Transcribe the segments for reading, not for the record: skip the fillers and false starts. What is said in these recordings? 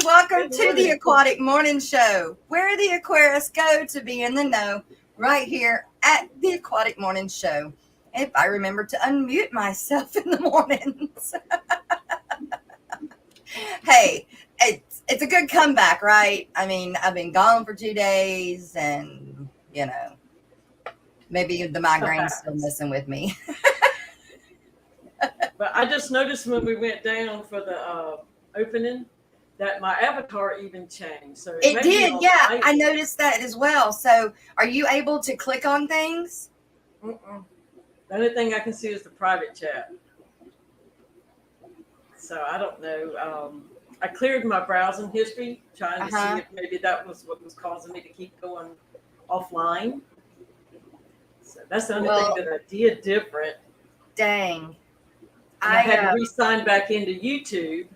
Welcome to the Aquatic Morning Show, where the aquarists go to be in the know, right here at the Aquatic Morning Show. If I remember to unmute myself in the mornings. Hey, it's a good comeback, right? I mean, I've been gone for 2 days and, you know, maybe the migraine's still messing with me. But I just noticed when we went down for the opening that my avatar even changed. So it did, yeah. I noticed that as well. So are you able to click on things? Mm-mm. The only thing I can see is the private chat. So I don't know. I cleared my browsing history, trying to see if maybe that was what was causing me to keep going offline. So that's the only thing that I did different. Dang. I had to re-sign back into YouTube.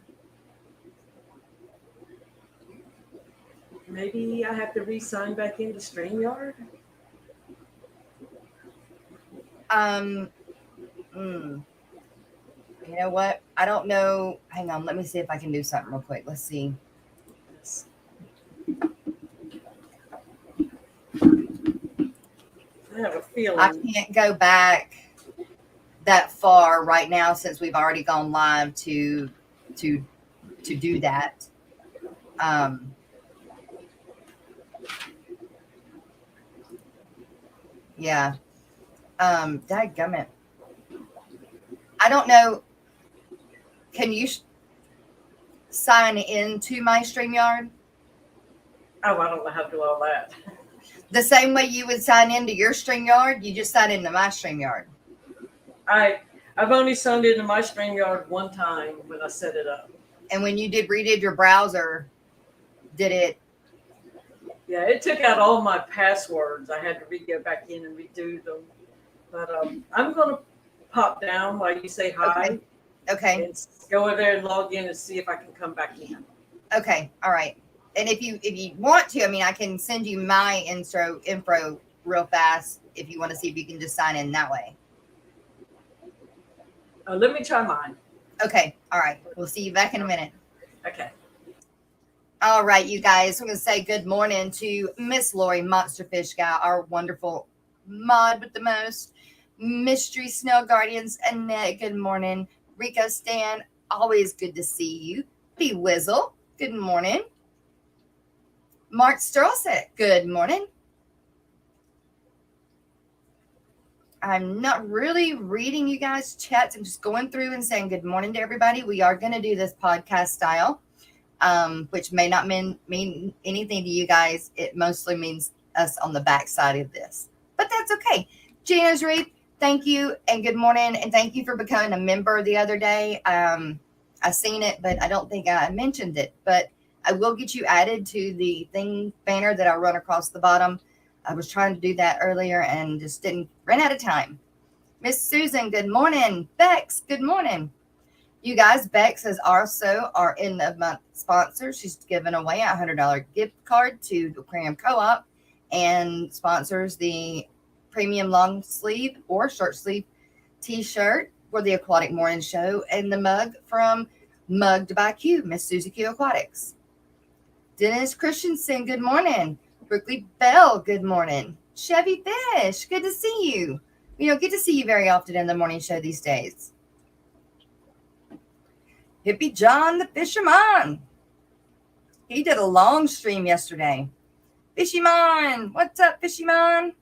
Maybe I have to re-sign back into StreamYard. You know what? I don't know. Hang on. Let me see if I can do something real quick. Let's see. I have a feeling. I can't go back that far right now since we've already gone live to do that. Yeah. Dadgummit. I don't know. Can you sign into my StreamYard? Oh, I don't know how to do all that. The same way you would sign into your StreamYard, you just sign into my StreamYard. I've only signed into my StreamYard one time when I set it up. And when you redid your browser, did it? Yeah, it took out all my passwords. I had to go back in and redo them. But I'm going to pop down while you say hi. Okay. And go over there and log in and see if I can come back in. Okay. All right. And if you want to, I mean, I can send you my info real fast if you want to see if you can just sign in that way. Let me try mine. Okay. All right. We'll see you back in a minute. Okay. All right, you guys. I'm going to say good morning to Miss Lori, Monster Fish Guy, our wonderful mod with the most. Mystery Snail Guardians, Annette, good morning. Rico Stan, always good to see you. B Wizzle, good morning. Mark Sturlset, good morning. I'm not really reading you guys' chats. I'm just going through and saying good morning to everybody. We are going to do this podcast style, which may not mean anything to you guys. It mostly means us on the back side of this. But that's okay. Gina's Reed, thank you and good morning. And thank you for becoming a member the other day. I seen it, but I don't think I mentioned it. But I will get you added to the thing banner that I run across the bottom. I was trying to do that earlier and just ran out of time. Miss Susan, good morning. Bex, good morning. You guys, Bex is also our end of month sponsor. She's giving away a $100 gift card to the Aquarium Co-op and sponsors the premium long sleeve or short sleeve t-shirt for the Aquatic Morning Show and the mug from Mugged by Q, Miss Susie Q Aquatics. Dennis Christensen, good morning. Brooklyn Bell, good morning. Chevy Fish, good to see you. We don't get to see you very often in the morning show these days. Hippie John the Fisherman. He did a long stream yesterday. Fishyman, what's up, Fishyman?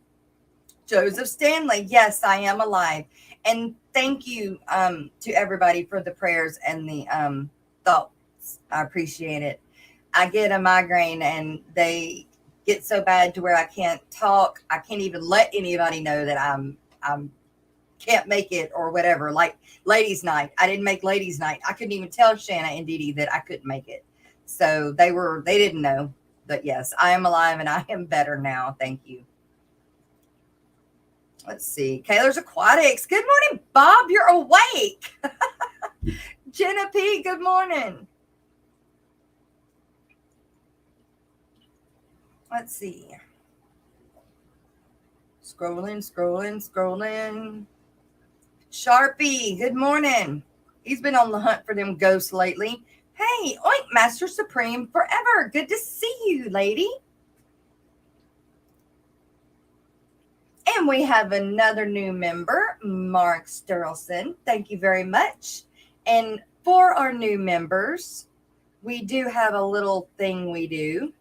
Joseph Stanley, yes, I am alive. And thank you to everybody for the prayers and the thoughts. I appreciate it. I get a migraine and they get so bad to where I can't talk. I can't even let anybody know that I'm can't make it or whatever. Like ladies' night, I didn't make ladies' night. I couldn't even tell Shanna and Dee Dee that I couldn't make it. So they didn't know. But yes, I am alive and I am better now. Thank you. Let's see. Kaylor's Aquatics. Good morning, Bob. You're awake. Jenna P. Good morning. Let's see. Scrolling. Sharpie, good morning. He's been on the hunt for them ghosts lately. Hey, Oink Master Supreme forever. Good to see you, lady. And we have another new member, Mark Sterlson. Thank you very much. And for our new members, we do have a little thing we do.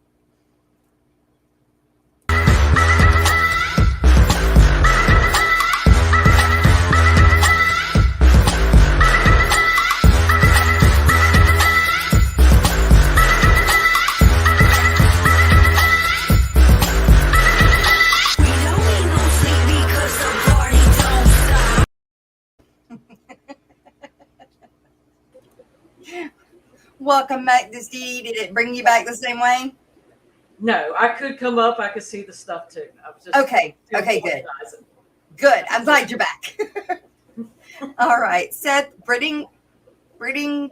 Welcome back, this Dee. Did it bring you back the same way? No, I could come up. I could see the stuff too. I was just okay, good. Good. I'm glad you're back. All right, Seth, Brittingham. Brittingham.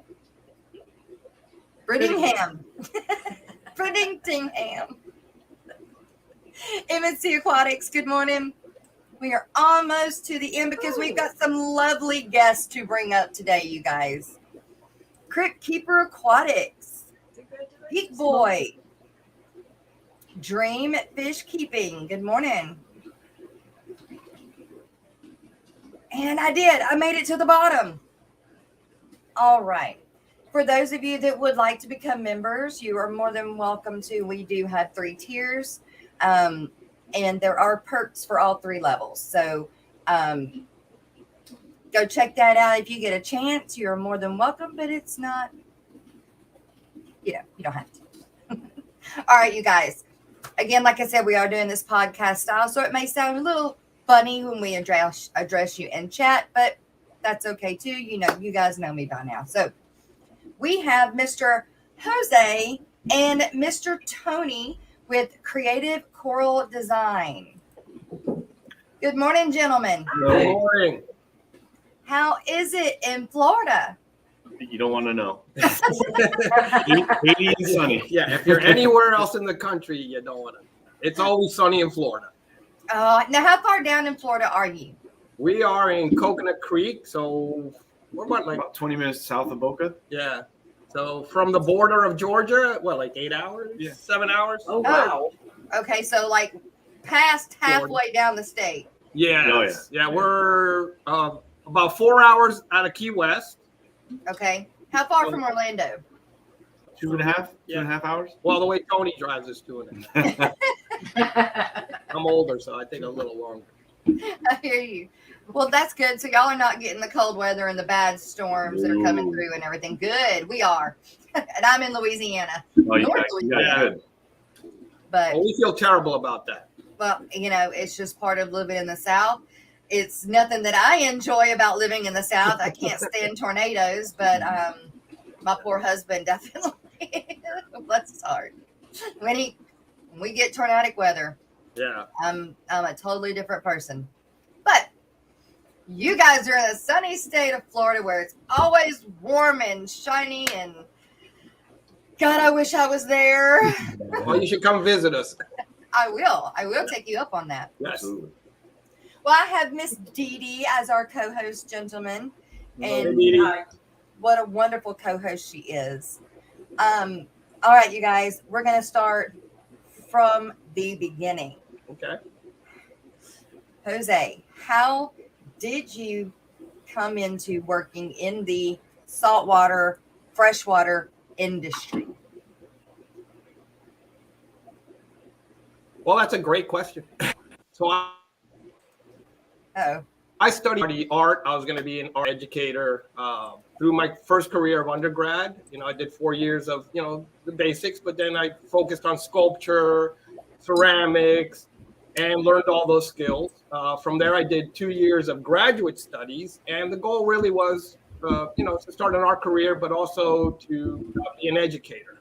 MNC Aquatics, good morning. We are almost to the end because we've got some lovely guests to bring up today, you guys. Crick Keeper Aquatics, Geek Boy, Dream Fish Keeping, good morning. And I made it to the bottom. All right. For those of you that would like to become members, you are more than welcome to. We do have 3 tiers, and there are perks for all 3 levels. So go check that out if you get a chance. You're more than welcome, but it's not, you don't have to. All right, you guys. Again, like I said, we are doing this podcast style, so it may sound a little funny when we address you in chat, but that's okay too. You guys know me by now. So we have Mr. Jose and Mr. Tony with Creative Coral Design. Good morning, gentlemen. Good morning. How is it in Florida? You don't want to know. 80 and sunny. Yeah, if you're anywhere else in the country, you don't want to. It's always sunny in Florida. Now, how far down in Florida are you? We are in Coconut Creek, so we're about 20 minutes south of Boca. Yeah. So from the border of Georgia, like 8 hours? Yeah. 7 hours? Oh, wow. Okay, so like past halfway down the state. Yeah. Oh, yeah. Yeah, we're about 4 hours out of Key West. Okay. How far from Orlando? 2.5 hours. Well, the way Tony drives is doing it. I'm older, so I think a little longer. I hear you. Well, that's good. So y'all are not getting the cold weather and the bad storms that are coming through and everything. Good. We are. And I'm in Louisiana. Oh, yeah, good. But we feel terrible about that. Well, it's just part of living in the South. It's nothing that I enjoy about living in the South. I can't stand tornadoes, but my poor husband definitely. Bless his heart. When we get tornadic weather, yeah, I'm a totally different person. But you guys are in a sunny state of Florida where it's always warm and shiny, and God, I wish I was there. Well, you should come visit us. I will take you up on that. Yes. Absolutely. Well, I have Miss Dee Dee as our co-host, gentlemen. And what a wonderful co-host she is. All right, you guys, we're going to start from the beginning. Okay. Jose, how did you come into working in the saltwater, freshwater industry? Well, that's a great question. So I studied art. I was going to be an art educator through my first career of undergrad. I did 4 years of, the basics, but then I focused on sculpture, ceramics, and learned all those skills. From there, I did 2 years of graduate studies. And the goal really was, to start an art career, but also to be an educator.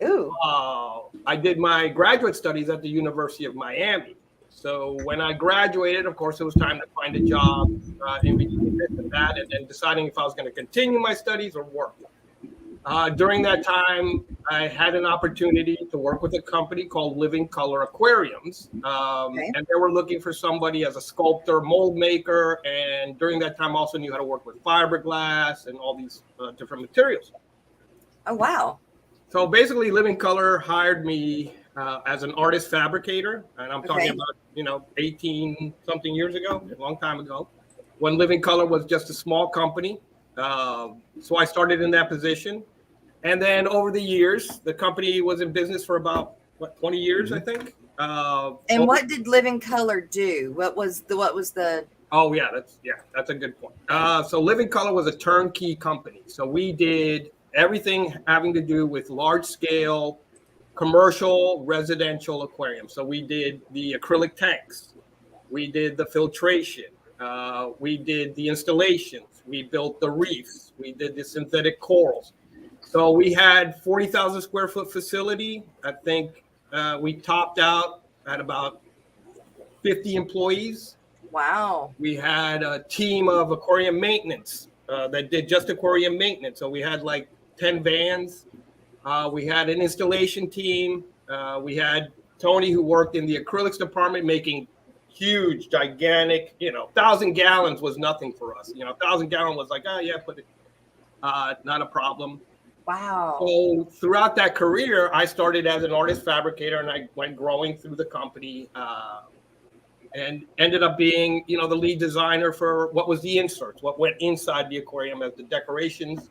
Ooh. I did my graduate studies at the University of Miami. So when I graduated, of course, it was time to find a job in between this and that, and then deciding if I was going to continue my studies or work. During that time, I had an opportunity to work with a company called Living Color Aquariums. And they were looking for somebody as a sculptor, mold maker. And during that time, also knew how to work with fiberglass and all these different materials. Oh, wow. So basically, Living Color hired me as an artist fabricator, and I'm talking about 18 something years ago, a long time ago, when Living Color was just a small company. So I started in that position, and then over the years, the company was in business for about 20 years, I think. And what did Living Color do? What was the? Oh yeah, that's a good point. So Living Color was a turnkey company. So we did everything having to do with large scale commercial residential aquariums. So we did the acrylic tanks, we did the filtration, we did the installations, we built the reefs, we did the synthetic corals. So we had 40,000 square foot facility. I think we topped out at about 50 employees. Wow. We had a team of aquarium maintenance that did just aquarium maintenance. So we had like 10 vans. We had an installation team. We had Tony, who worked in the acrylics department, making huge, gigantic, 1,000 gallons was nothing for us. 1,000 gallon was like, oh yeah, put it, not a problem. Wow. So throughout that career, I started as an artist fabricator, and I went growing through the company, and ended up being, the lead designer for what was the inserts, what went inside the aquarium as the decorations.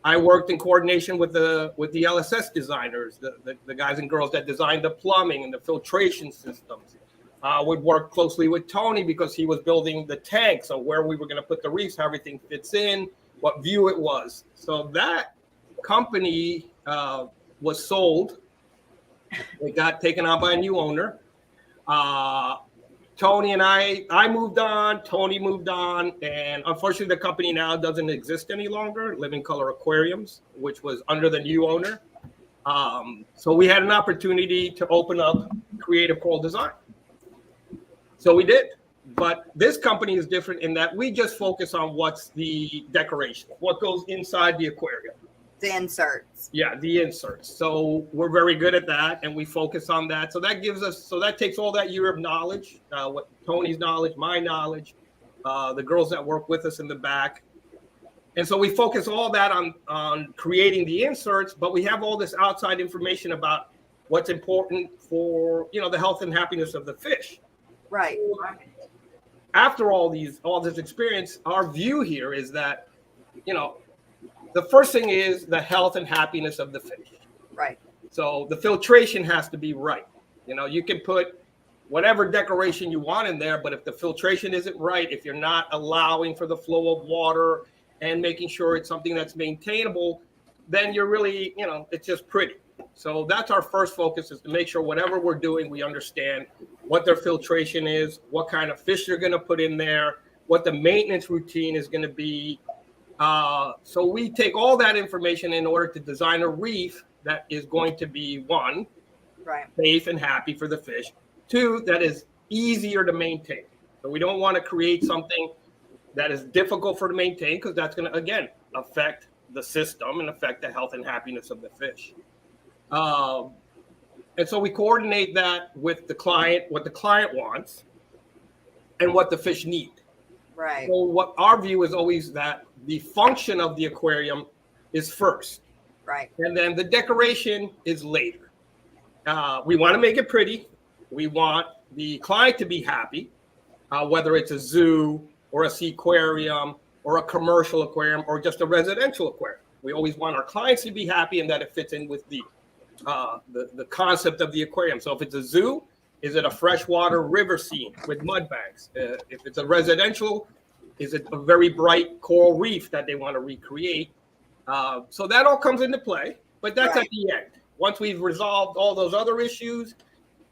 I worked in coordination with the LSS designers, the guys and girls that designed the plumbing and the filtration systems. Would work closely with Tony because he was building the tank, so where we were going to put the reefs, how everything fits in, what view it was. So that company was sold. It got taken on by a new owner. Tony and I moved on, Tony moved on, and unfortunately the company now doesn't exist any longer, Living Color Aquariums, which was under the new owner. So we had an opportunity to open up creative coral design. So we did. But this company is different in that we just focus on what's the decoration, what goes inside the aquarium. The inserts. Yeah, the inserts. So we're very good at that, and we focus on that. So that takes all that year of knowledge, what Tony's knowledge, my knowledge, the girls that work with us in the back. And so we focus all that on creating the inserts, but we have all this outside information about what's important for, the health and happiness of the fish. Right. After all this experience, our view here is that, the first thing is the health and happiness of the fish. Right. So the filtration has to be right. You can put whatever decoration you want in there, but if the filtration isn't right, if you're not allowing for the flow of water and making sure it's something that's maintainable, then you're really, it's just pretty. So that's our first focus, is to make sure whatever we're doing, we understand what their filtration is, what kind of fish they're going to put in there, what the maintenance routine is going to be. So we take all that information in order to design a reef that is going to be, one, right, safe and happy for the fish, two, that is easier to maintain. So we don't want to create something that is difficult to maintain, because that's going to, again, affect the system and affect the health and happiness of the fish. And so we coordinate that with the client, what the client wants and what the fish need. Right. So what our view is always that the function of the aquarium is first. Right. And then the decoration is later. We want to make it pretty. We want the client to be happy, whether it's a zoo or a seaquarium or a commercial aquarium or just a residential aquarium. We always want our clients to be happy and that it fits in with the concept of the aquarium. So if it's a zoo, is it a freshwater river scene with mud banks? If it's a residential, is it a very bright coral reef that they want to recreate? So that all comes into play, but that's right at the end. Once we've resolved all those other issues,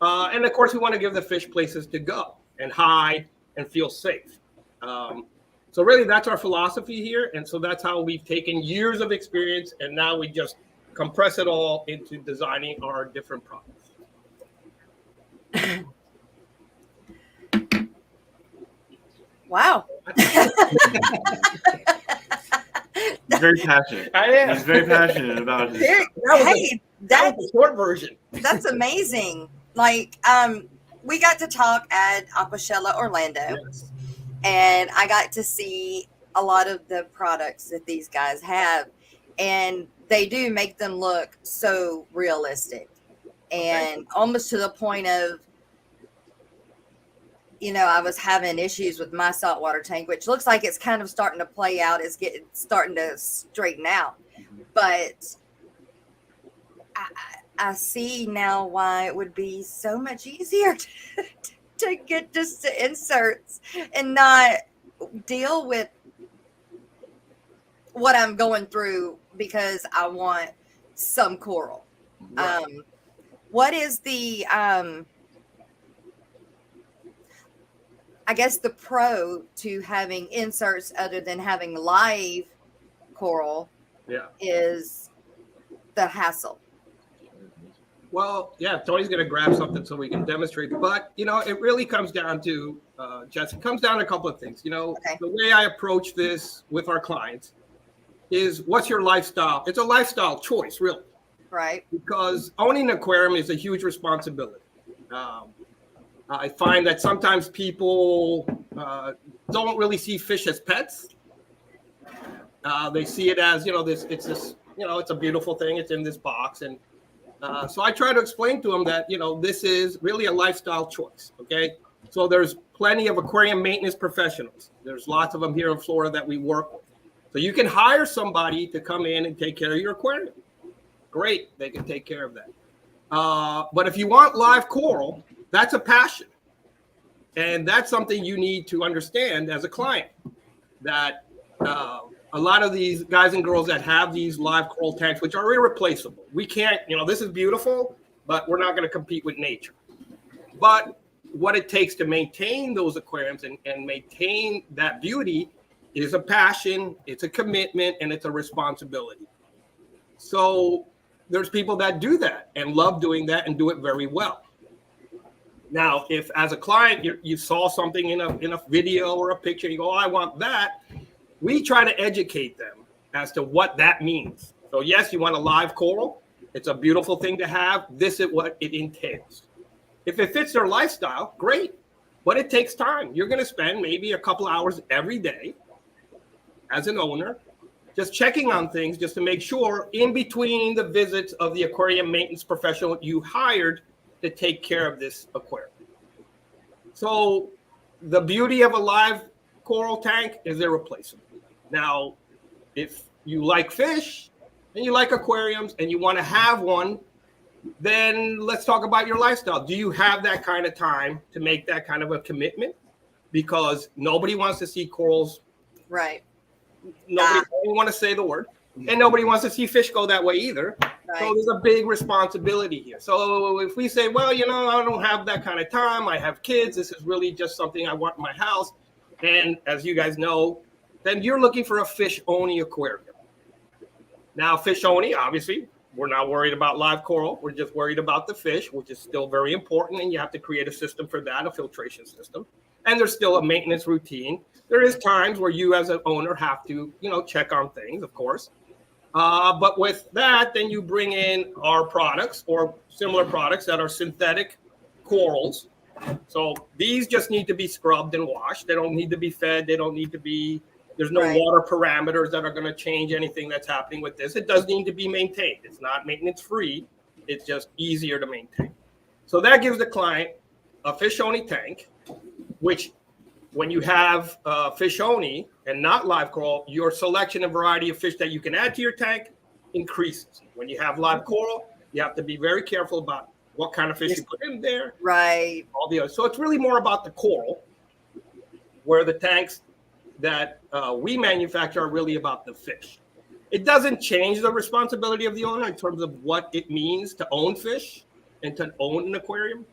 and of course we want to give the fish places to go and hide and feel safe. So really that's our philosophy here. And so that's how we've taken years of experience, and now we just compress it all into designing our different products. Wow. He's very passionate. I am. He's very passionate about his. That was the short version. That's amazing. Like, we got to talk at Aquashella Orlando, Yes. and I got to see a lot of the products that these guys have. and they do make them look so realistic, and almost to the point of, I was having issues with my saltwater tank, which looks like it's kind of starting to play out. It's starting to straighten out, but I see now why it would be so much easier to get just the inserts and not deal with what I'm going through because I want some coral. Right. What is the, I guess the pro to having inserts other than having live coral is the hassle. Well, yeah, Tony's going to grab something so we can demonstrate. But, it really comes down to, Jess, it comes down to a couple of things. The way I approach this with our clients is, what's your lifestyle? It's a lifestyle choice, really. Right. Because owning an aquarium is a huge responsibility. I find that sometimes people don't really see fish as pets. They see it as, it's a beautiful thing. It's in this box. And so I try to explain to them that, this is really a lifestyle choice. Okay. So there's plenty of aquarium maintenance professionals. There's lots of them here in Florida that we work with. So you can hire somebody to come in and take care of your aquarium. Great. They can take care of that. But if you want live coral, that's a passion. And that's something you need to understand as a client, that a lot of these guys and girls that have these live coral tanks, which are irreplaceable, we can't, this is beautiful, but we're not going to compete with nature. But what it takes to maintain those aquariums and maintain that beauty is a passion, it's a commitment, and it's a responsibility. So there's people that do that and love doing that and do it very well. Now, if as a client you saw something in a video or a picture, you go, oh, I want that, we try to educate them as to what that means. So yes, you want a live coral. It's a beautiful thing to have. This is what it entails. If it fits their lifestyle, great. But it takes time. You're going to spend maybe a couple hours every day as an owner just checking on things just to make sure in between the visits of the aquarium maintenance professional you hired to take care of this aquarium. So the beauty of a live coral tank is irreplaceable. Now, if you like fish and you like aquariums and you want to have one, then let's talk about your lifestyle. Do you have that kind of time to make that kind of a commitment? Because nobody wants to see corals. Right. Nobody want to say the word. And nobody wants to see fish go that way either. Right. So there's a big responsibility here. So if we say, well, I don't have that kind of time. I have kids. This is really just something I want in my house. And as you guys know, then you're looking for a fish-only aquarium. Now, fish-only, obviously, we're not worried about live coral. We're just worried about the fish, which is still very important. And you have to create a system for that, a filtration system. And there's still a maintenance routine. There is times where you as an owner have to, check on things, of course. But with that, then you bring in our products or similar products that are synthetic corals. So these just need to be scrubbed and washed. They don't need to be fed. They don't need to be, there's no water parameters that are going to change anything that's happening with this. It does need to be maintained. It's not maintenance free. It's just easier to maintain. So that gives the client a fish-only tank, which when you have fish-only and not live coral, your selection and variety of fish that you can add to your tank increases. When you have live coral, you have to be very careful about what kind of fish you put in there. Right. All the other. So it's really more about the coral, where the tanks that we manufacture are really about the fish. It doesn't change the responsibility of the owner in terms of what it means to own fish and to own an aquarium.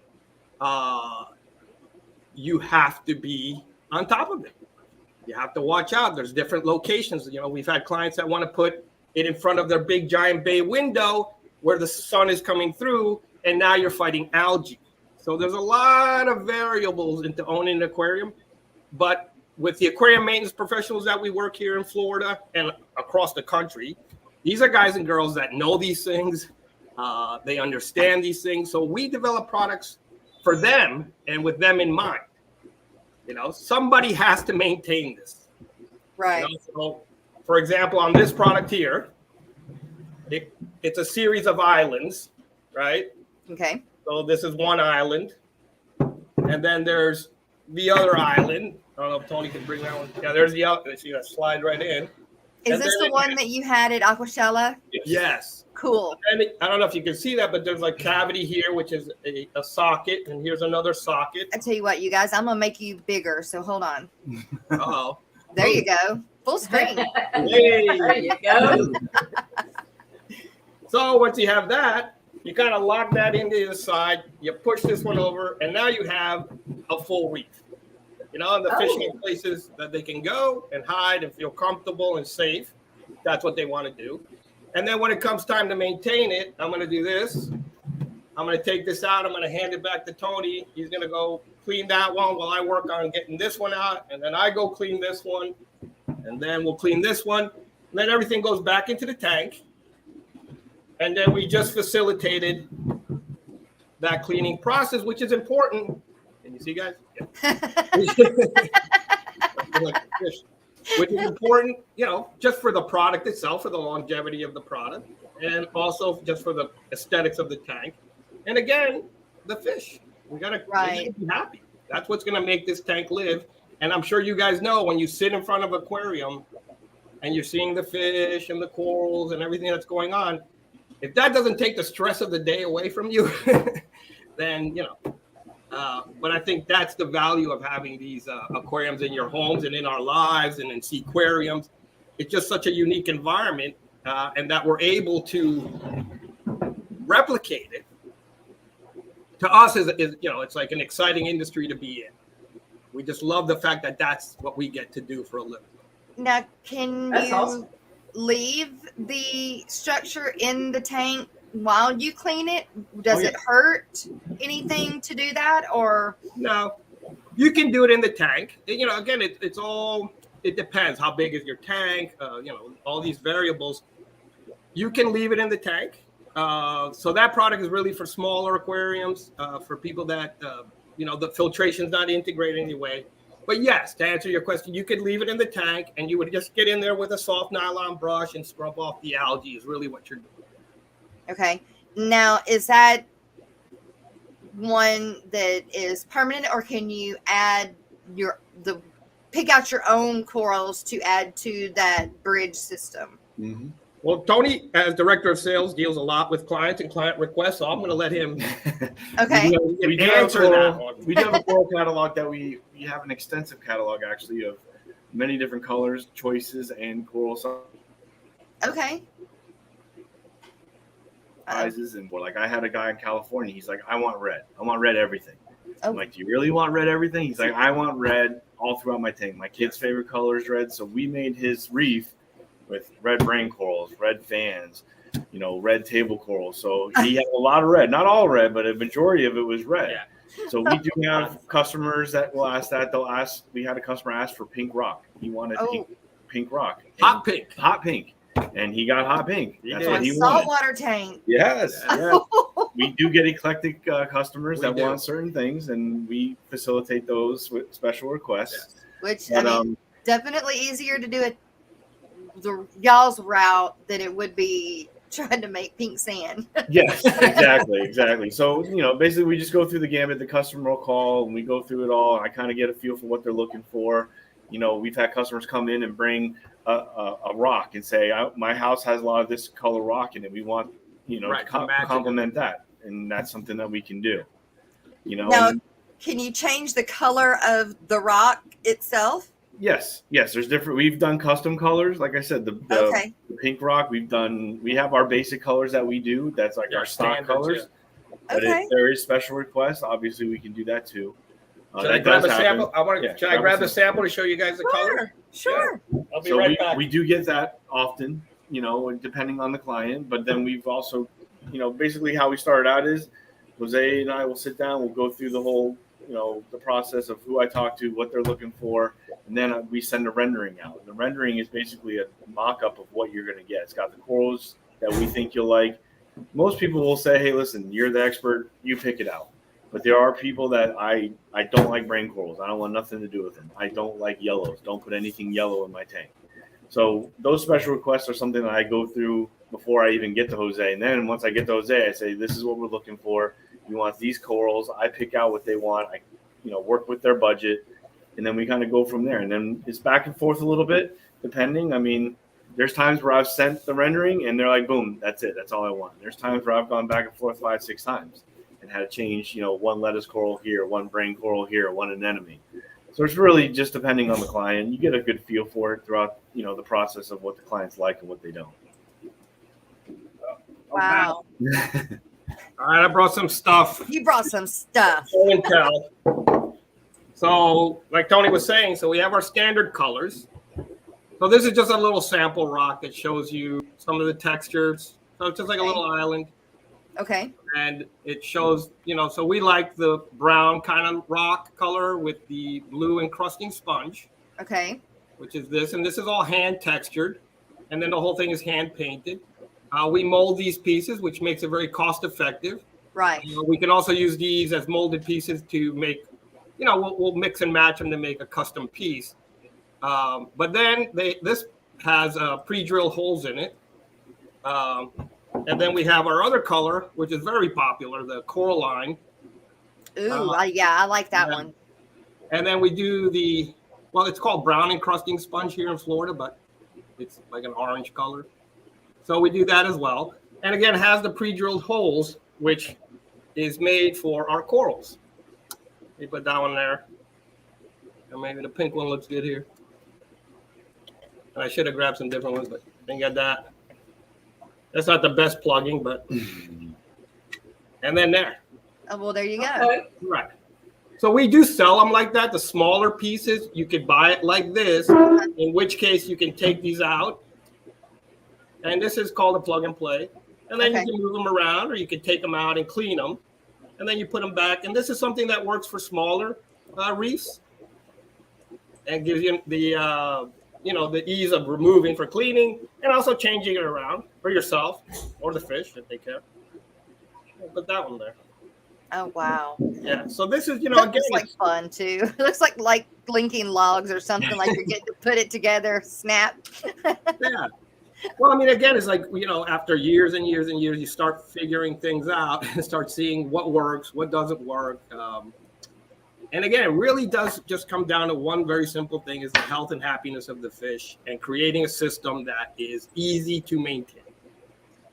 You have to be on top of it. You have to watch out. There's different locations. We've had clients that want to put it in front of their big giant bay window where the sun is coming through, and now you're fighting algae. So there's a lot of variables into owning an aquarium. But with the aquarium maintenance professionals that we work here in Florida and across the country, these are guys and girls that know these things. They understand these things. So we develop products for them and with them in mind. Somebody has to maintain this. Right. So, for example, on this product here, it's a series of islands, right? Okay. So this is one island, and then there's the other island. I don't know if Tony can bring that one. Yeah, there's the other. See that slide right in. Is this the one that you had at Aquashella? Yes. Cool. And I don't know if you can see that, but there's like cavity here, which is a socket, and here's another socket. I tell you what, you guys, I'm gonna make you bigger. So hold on. Uh-oh. There you go. Full screen. Hey. There you go. So once you have that, you kind of lock that into the side. You push this one over, and now you have a full reef. You know, and the fishing places that they can go and hide and feel comfortable and safe. That's what they want to do. And then when it comes time to maintain it, I'm going to do this. I'm going to take this out. I'm going to hand it back to Tony. He's going to go clean that one while I work on getting this one out. And then I go clean this one. And then we'll clean this one. And then everything goes back into the tank. And then we just facilitated that cleaning process, which is important. Can you see, guys? Which is important, you know, just for the product itself, for the longevity of the product, and also just for the aesthetics of the tank. And again, the fish. We gotta be happy. That's what's gonna make this tank live. And I'm sure you guys know when you sit in front of an aquarium and you're seeing the fish and the corals and everything that's going on, if that doesn't take the stress of the day away from you, then, you know. But I think that's the value of having these aquariums in your homes and in our lives and in seaquariums. It's just such a unique environment, and that we're able to replicate it. To us, is you know, it's like an exciting industry to be in. We just love the fact that that's what we get to do for a living. Now, can That's you awesome. leave the structure in the tank while you clean it? Does it hurt anything to do that, or no? You can do it in the tank. You know, again, it depends. How big is your tank? You know, all these variables. You can leave it in the tank. So that product is really for smaller aquariums, for people that you know, the filtration is not integrated anyway. But yes, to answer your question, you could leave it in the tank, and you would just get in there with a soft nylon brush and scrub off the algae. Is really what you're doing. okay? Now, is that one that is permanent, or can you add pick out your own corals to add to that bridge system? Mm-hmm. Well, Tony, as director of sales, deals a lot with clients and client requests, so I'm going to let him Okay. We do answer that one. We do have a coral catalog that we have an extensive catalog actually of many different colors, choices, and coral Okay. sizes. And like I had a guy in California, he's like, I want red everything. Oh. I'm like, do you really want red everything? He's like, I want red all throughout my tank. My kid's favorite color is red, so we made his reef with red brain corals, red fans, you know, red table corals. So he had a lot of red, not all red, but a majority of it was red. Yeah. So we do have customers that will ask that. They'll ask. We had a customer ask for pink rock. He wanted pink rock, hot pink, and he got hot pink. That's what he wanted. Saltwater tank. Yes. We do get eclectic customers that want certain things, and we facilitate those with special requests. Which I mean, definitely easier to do it the y'all's route than it would be trying to make pink sand. Yes, exactly. So, you know, basically we just go through the gamut. The customer will call and we go through it all. I kind of get a feel for what they're looking for. You know, we've had customers come in and bring a rock and say, my house has a lot of this color rock in it. We want, you know, to complement that. And that's something that we can do. You know, now, can you change the color of the rock itself? Yes. There's different. We've done custom colors. Like I said, the pink rock. We have our basic colors that we do. That's like our stock colors. Yeah. But if there is special requests, obviously we can do that too. Should I grab a sample? Should I grab the sample to show you guys the color? Sure. Yeah. I'll be right back. We do get that often, you know, depending on the client. But then we've also, you know, basically how we started out is Jose and I will sit down. We'll go through the whole, you know, the process of who I talk to, what they're looking for. And then we send a rendering out. The rendering is basically a mock-up of what you're going to get. It's got the corals that we think you'll like. Most people will say, hey, listen, you're the expert. You pick it out. But there are people that I don't like brain corals. I don't want nothing to do with them. I don't like yellows. Don't put anything yellow in my tank. So those special requests are something that I go through before I even get to Jose. And then once I get to Jose, I say, this is what we're looking for. You want these corals. I pick out what they want. I, work with their budget, and then we kind of go from there. And then it's back and forth a little bit, depending. I mean, there's times where I've sent the rendering and they're like, boom, that's it. That's all I want. There's times where I've gone back and forth 5-6 times and had to change, one lettuce coral here, one brain coral here, one anemone. So it's really just depending on the client. You get a good feel for it throughout, the process of what the clients like and what they don't. Wow. All right, I brought some stuff. You brought some stuff. Show and tell. So, like Tony was saying, so we have our standard colors. So this is just a little sample rock that shows you some of the textures. So it's just like a little island. Okay. And it shows, so we like the brown kind of rock color with the blue encrusting sponge. Okay. Which is this. And this is all hand textured. And then the whole thing is hand painted. We mold these pieces, which makes it very cost effective. Right. We can also use these as molded pieces to make, we'll mix and match them to make a custom piece. But then this has pre-drilled holes in it. And then we have our other color, which is very popular, the Coraline. Ooh, yeah, I like that one. And then we do it's called brown encrusting sponge here in Florida, but it's like an orange color. So we do that as well. And again, it has the pre-drilled holes, which is made for our corals. We put that one there. And maybe the pink one looks good here. And I should have grabbed some different ones, but didn't get that. That's not the best plugging, but. And then there. Oh, well, there you go. Okay. Right. So we do sell them like that. The smaller pieces, you could buy it like this, in which case you can take these out. And this is called a plug and play. And then you can move them around, or you can take them out and clean them. And then you put them back. And this is something that works for smaller reefs and gives you the ease of removing for cleaning and also changing it around for yourself or the fish if they care. I'll put that one there. Oh, wow. Yeah. So this is, It again, looks like fun too. It looks like linking logs or something, like you're getting to put it together, snap. Yeah. Well, I mean, again, it's like, after years and years and years, you start figuring things out and start seeing what works, what doesn't work. And again, it really does just come down to one very simple thing, is the health and happiness of the fish and creating a system that is easy to maintain.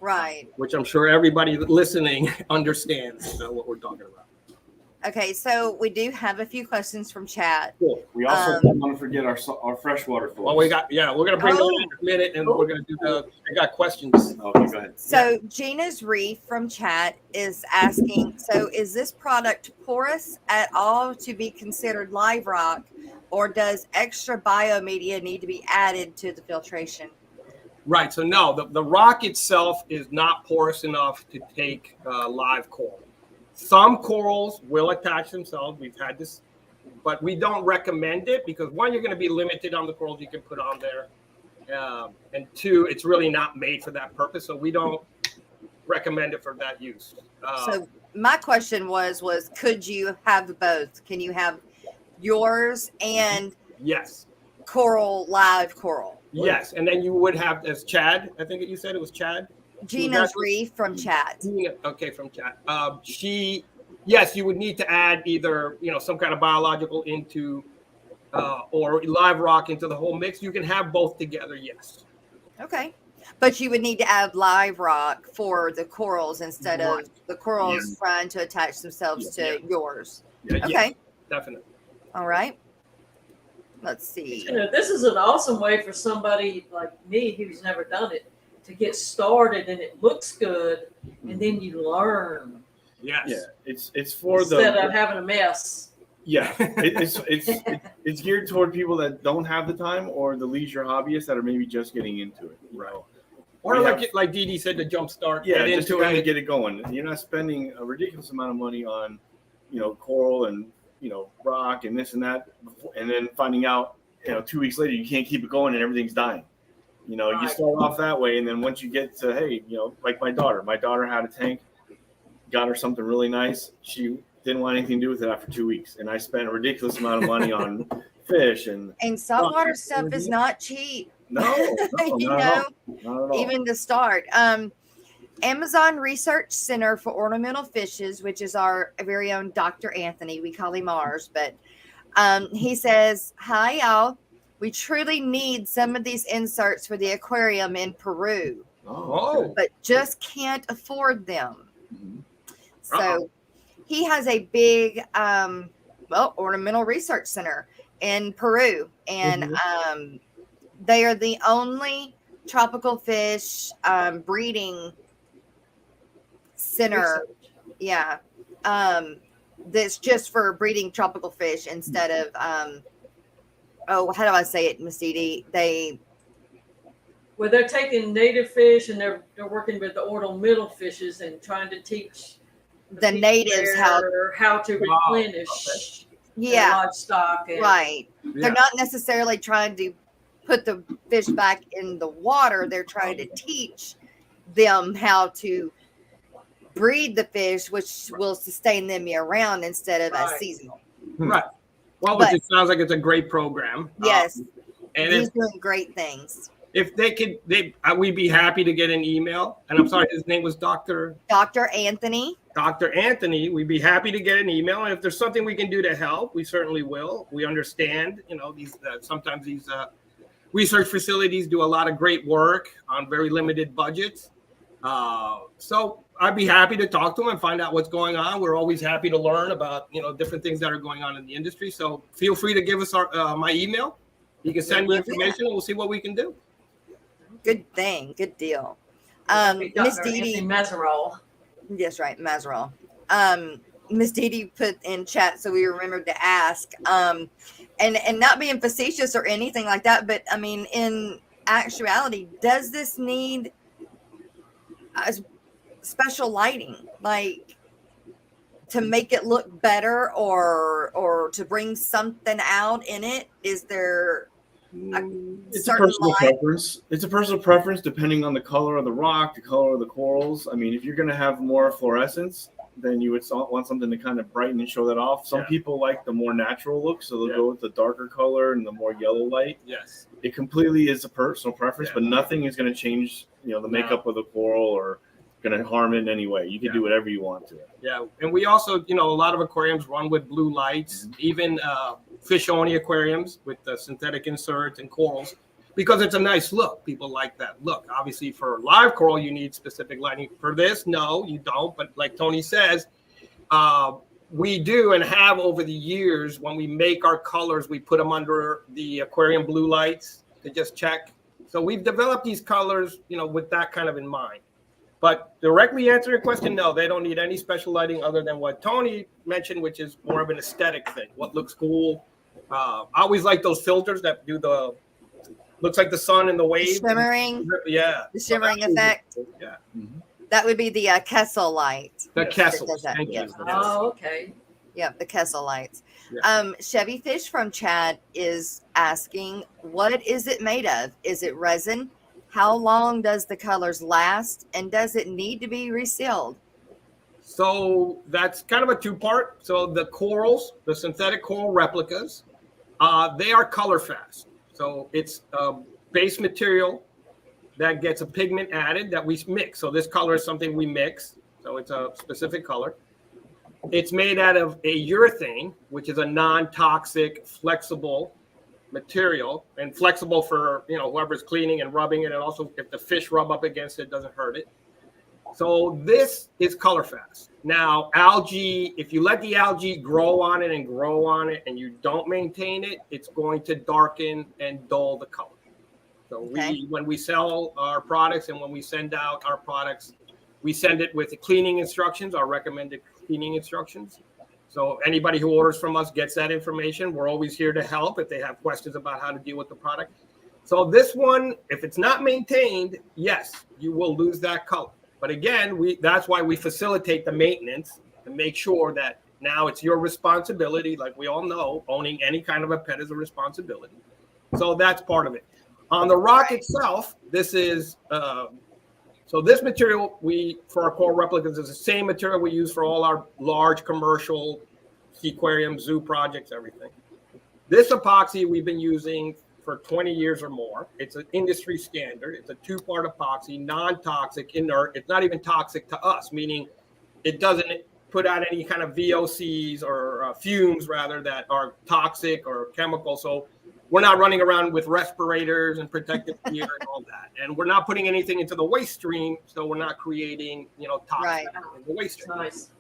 Right. Which I'm sure everybody listening understands what we're talking about. Okay, so we do have a few questions from chat. Cool. We also don't want to forget our freshwater floors. Well, we're going to bring them in a minute, and we're going to do I got questions. Okay, go ahead. So Gina's Reef from chat is asking, so is this product porous at all to be considered live rock, or does extra biomedia need to be added to the filtration? Right. So no, the rock itself is not porous enough to take live coral. Some corals will attach themselves. We've had this, but we don't recommend it because, one, you're going to be limited on the corals you can put on there. And two, it's really not made for that purpose. So we don't recommend it for that use. So my question was could you have both? Can you have yours and yes, live coral? Yes. And then you would have, as Chad, I think you said it was Chad. Gina's Reef from chat. Okay, from chat. Yes, you would need to add either, some kind of biological into or live rock into the whole mix. You can have both together, yes. Okay. But you would need to add live rock for the corals instead of the corals trying to attach themselves to yours. Yeah, okay. Yeah, definitely. All right. Let's see. This is an awesome way for somebody like me who's never done it to get started, and it looks good, and then you learn. Yes. Yeah, it's for instead of having a mess. Yeah, it's geared toward people that don't have the time or the leisure hobbyists that are maybe just getting into it. Right. Or like Dee Dee said, to jumpstart. Yeah, just to kind of get it going. You're not spending a ridiculous amount of money on, coral and rock and this and that, and then finding out 2 weeks later you can't keep it going and everything's dying. You start off that way, and then once you get to, hey, like my daughter had a tank, got her something really nice. She didn't want anything to do with it after 2 weeks, and I spent a ridiculous amount of money on fish and saltwater stuff is not cheap. No, you not know, at all. even to start. Amazon Research Center for Ornamental Fishes, which is our very own Dr. Anthony. We call him ours, but he says, "Hi, y'all. We truly need some of these inserts for the aquarium in Peru, but just can't afford them." Mm-hmm. So he has a big, ornamental research center in Peru, and they are the only tropical fish breeding center. Yeah. That's just for breeding tropical fish instead of how do I say it, Miss Dee Dee? They're taking native fish and they're working with the ornamental fishes and trying to teach the natives how to replenish livestock. Right. Yeah. They're not necessarily trying to put the fish back in the water. They're trying to teach them how to breed the fish, which will sustain them year round instead of as seasonal. Right. Well, it sounds like it's a great program. Yes. And he's doing great things. If they could, we'd be happy to get an email. And I'm sorry, his name was Dr. Anthony. Dr. Anthony, we'd be happy to get an email. And if there's something we can do to help, we certainly will. We understand, these sometimes these research facilities do a lot of great work on very limited budgets. So I'd be happy to talk to him and find out what's going on. We're always happy to learn about, different things that are going on in the industry. So feel free to give us my email. You can send me information and we'll see what we can do. Good thing. Good deal. Miss Dee Dee. Mazerol. Yes, right. Mazerol. Miss Dee Dee put in chat, so we remembered to ask. And not being facetious or anything like that, but I mean, in actuality, does this need special lighting, like to make it look better or to bring something out in it? Is there it's a personal preference. It's a personal preference depending on the color of the rock, the color of the corals. I mean, if you're going to have more fluorescence, then you would want something to kind of brighten and show that off. Some people like the more natural look, so they'll go with the darker color and the more yellow light. Yes. It completely is a personal preference, but nothing is going to change, the makeup of the coral or going to harm it in any way. You can do whatever you want to. Yeah, and we also, a lot of aquariums run with blue lights, even fish-only aquariums with the synthetic inserts and corals, because it's a nice look. People like that look. Obviously, for live coral, you need specific lighting. For this, no, you don't. But like Tony says, we do and have over the years, when we make our colors, we put them under the aquarium blue lights to just check. So we've developed these colors, with that kind of in mind. But directly answer your question, no, they don't need any special lighting other than what Tony mentioned, which is more of an aesthetic thing. What looks cool. I always like those filters that do looks like the sun and the wave. Shimmering. Yeah. The shimmering effect. Yeah. Mm-hmm. That would be the Kessel light. The Kessel. Thank you. Oh, okay. Yeah, the Kessel lights. Yeah. Chevy Fish from Chad is asking, what is it made of? Is it resin? How long does the colors last? And does it need to be resealed? So that's kind of a two-part. So the corals, the synthetic coral replicas, they are color fast. So it's a base material that gets a pigment added that we mix. So this color is something we mix. So it's a specific color. It's made out of a urethane, which is a non-toxic, flexible material, and flexible for whoever's cleaning and rubbing it, and also if the fish rub up against it, doesn't hurt it. So this is color fast. Now algae, if you let the algae grow on it and you don't maintain it, it's going to darken and dull the color. So when we sell our products and when we send out our products, we send it with the cleaning instructions, our recommended cleaning instructions. So anybody who orders from us gets that information. We're always here to help if they have questions about how to deal with the product. So this one, if it's not maintained, yes, you will lose that color. But again, that's why we facilitate the maintenance to make sure that now it's your responsibility. Like we all know, owning any kind of a pet is a responsibility. So that's part of it. On the rock itself, this is so this material for our coral replicas is the same material we use for all our large commercial aquarium, zoo projects, everything. This epoxy we've been using for 20 years or more. It's an industry standard. It's a 2-part epoxy, non-toxic, inert. It's not even toxic to us, meaning it doesn't put out any kind of VOCs or fumes, rather, that are toxic or chemical. So we're not running around with respirators and protective gear and all that. And we're not putting anything into the waste stream, so we're not creating, toxins in the waste stream. Nice.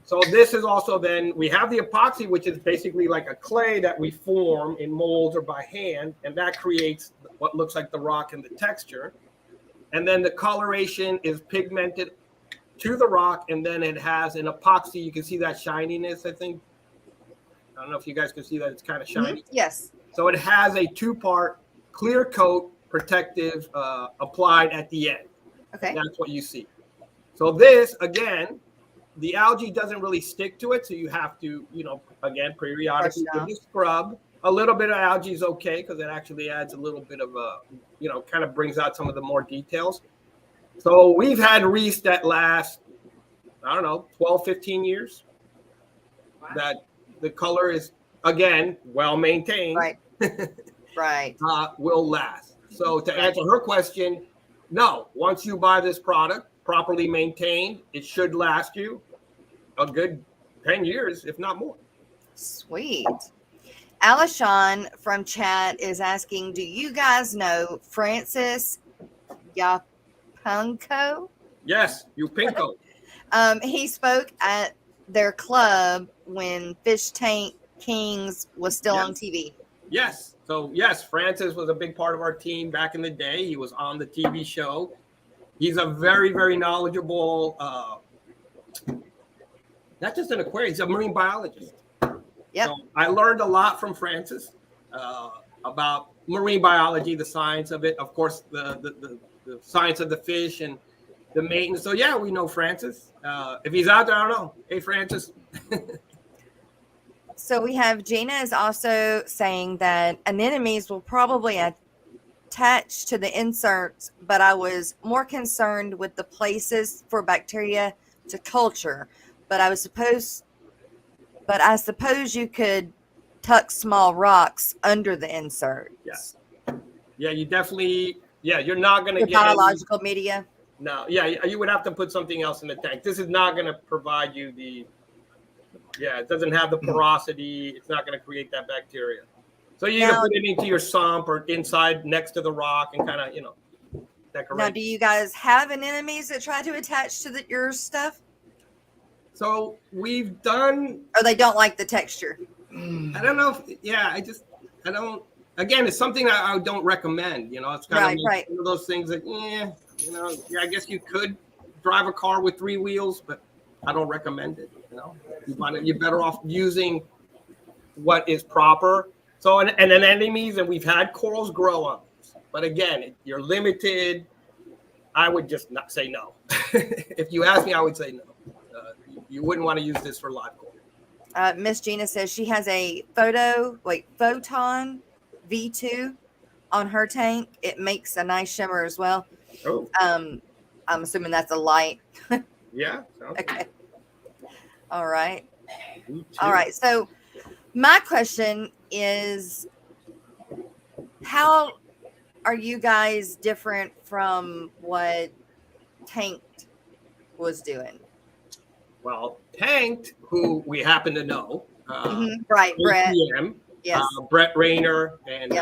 So this is also then, we have the epoxy, which is basically like a clay that we form in molds or by hand, and that creates what looks like the rock and the texture. And then the coloration is pigmented to the rock, and then it has an epoxy. You can see that shininess, I think. I don't know if you guys can see that. It's kind of shiny. Mm-hmm. Yes. So it has a 2-part clear coat protective applied at the end. Okay. That's what you see. So this, again, the algae doesn't really stick to it, so you have to, again, periodically with the scrub. A little bit of algae is okay because it actually adds a little bit of kind of brings out some of the more details. So we've had reefs that last, 12, 15 years. Wow. That the color is, again, well maintained. Right. Right. Will last. So to answer her question, no, once you buy this product, properly maintained, it should last you a good 10 years, if not more. Sweet. Alishon from chat is asking, do you guys know Francis Yapunko? Yes, Yapunko. He spoke at their club when Fish Tank Kings was still on TV. Yes. So yes, Francis was a big part of our team back in the day. He was on the TV show. He's a very, very knowledgeable, not just an aquarium, he's a marine biologist. Yeah. So I learned a lot from Francis about marine biology, the science of it, of course, the science of the fish and the maintenance. So yeah, we know Francis. If he's out there, I don't know. Hey, Francis. So we have Gina is also saying that anemones will probably attached to the inserts, but I was more concerned with the places for bacteria to culture. But I suppose you could tuck small rocks under the insert. Yes. Yeah, you definitely. Yeah, you're not going to get biological media. No. Yeah, you would have to put something else in the tank. This is not going to provide you the. Yeah, it doesn't have the porosity. It's not going to create that bacteria. So you can put it into your sump or inside next to the rock and kind of, decorate. Now, do you guys have anemones that try to attach to your stuff? So we've done. Or they don't like the texture? I don't know. I don't. Again, it's something I don't recommend. It's kind of one of those things that, I guess you could drive a car with 3 wheels, but I don't recommend it. You're better off using what is proper. So, and anemones, and we've had corals grow on this. But again, you're limited. I would just not say no. If you ask me, I would say no. You wouldn't want to use this for live coral. Miss Gina says she has a Photon V2 on her tank. It makes a nice shimmer as well. Oh. I'm assuming that's a light. Yeah. Okay. All right. All right. So my question is, how are you guys different from what Tanked was doing? Well, Tanked, who we happen to know. Right, Brett. Yes. Brett Rayner and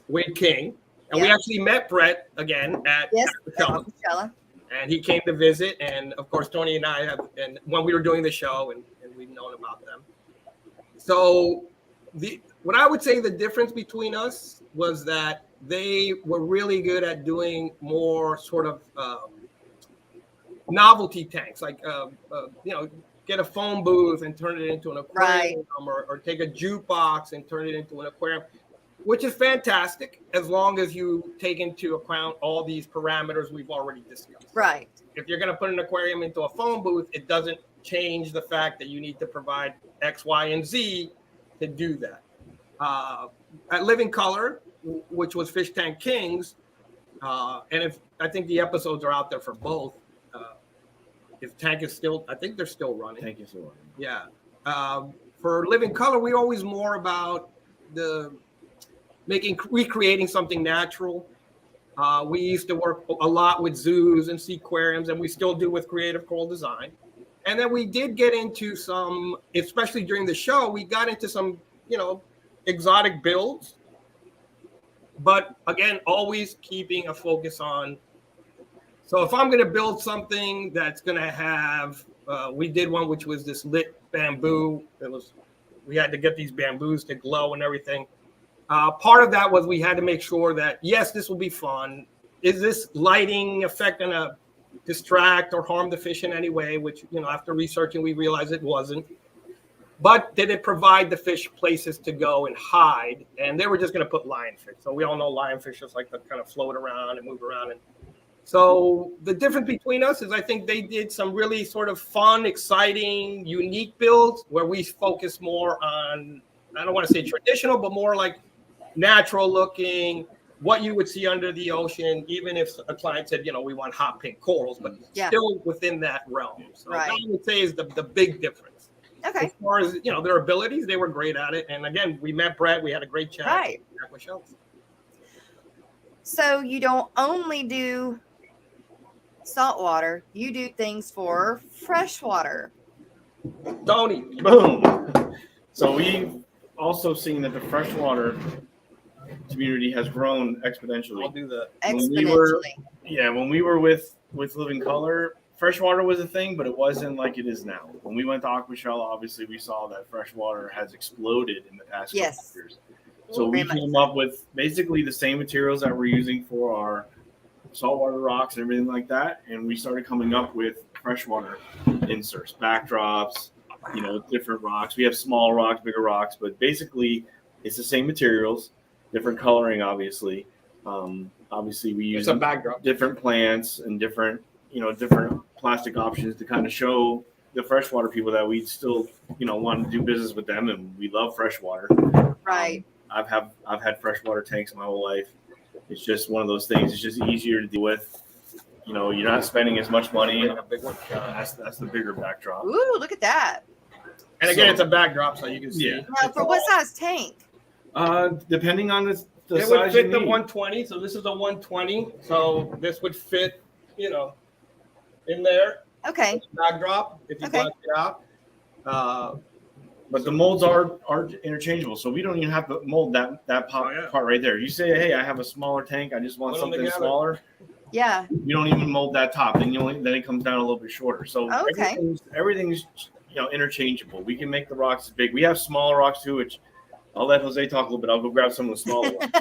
Wade King. And we actually met Brett again at Aquashella. And he came to visit. And of course, Tony and I and when we were doing the show, and we've known about them. So what I would say the difference between us was that they were really good at doing more sort of novelty tanks, like get a phone booth and turn it into an aquarium, or take a jukebox and turn it into an aquarium, which is fantastic as long as you take into account all these parameters we've already discussed. Right. If you're going to put an aquarium into a phone booth, it doesn't change the fact that you need to provide X, Y, and Z to do that. At Living Color, which was Fish Tank Kings, and I think the episodes are out there for both. If Tank is still, I think they're still running. Tank is still running. Yeah. For Living Color, we're always more about the recreating something natural. We used to work a lot with zoos and aquariums, and we still do with creative coral design. And then we did get into some, especially during the show, we got into some, exotic builds. But again, always keeping a focus on. So if I'm going to build something that's going to have, we did one which was this lit bamboo. We had to get these bamboos to glow and everything. Part of that was we had to make sure that, yes, this will be fun. Is this lighting effect going to distract or harm the fish in any way? Which, after researching, we realized it wasn't. But did it provide the fish places to go and hide? And they were just going to put lionfish. So we all know lionfish just like to kind of float around and move around. And so the difference between us is I think they did some really sort of fun, exciting, unique builds where we focus more on, I don't want to say traditional, but more like natural looking, what you would see under the ocean, even if a client said, we want hot pink corals, but still within that realm. So that I would say is the big difference. Okay. As far as, their abilities, they were great at it. And again, we met Brett, we had a great chat. Right. Aquashella. So you don't only do saltwater, you do things for freshwater. Tony. Boom. So we've also seen that the freshwater community has grown exponentially. I'll do that. Exponentially. When we were with Living Color, freshwater was a thing, but it wasn't like it is now. When we went to Aquashella, obviously we saw that freshwater has exploded in the past couple of years. So we came up with basically the same materials that we're using for our saltwater rocks and everything like that, and we started coming up with freshwater inserts, backdrops, different rocks. We have small rocks, bigger rocks, but basically it's the same materials, different coloring, obviously. Obviously we use a backdrop, different plants and different plastic options to kind of show the freshwater people that we still, want to do business with them, and we love freshwater. Right. I've had freshwater tanks my whole life. It's just one of those things. It's just easier to deal with. You're not spending as much money. That's the bigger backdrop. Ooh, look at that. And again, it's a backdrop, so you can see. Now, for what size tank? Depending on the it size would fit you the need. 120. So this is a 120. So this would fit, in there. Okay. Backdrop if you black it out. But the molds are interchangeable, so we don't even have to mold that part right there. You say, hey, I have a smaller tank. I just want something smaller. Yeah. You don't even mold that top. Then it comes down a little bit shorter. So everything's interchangeable. We can make the rocks big. We have smaller rocks too, which I'll let Jose talk a little bit. I'll go grab some of the smaller ones.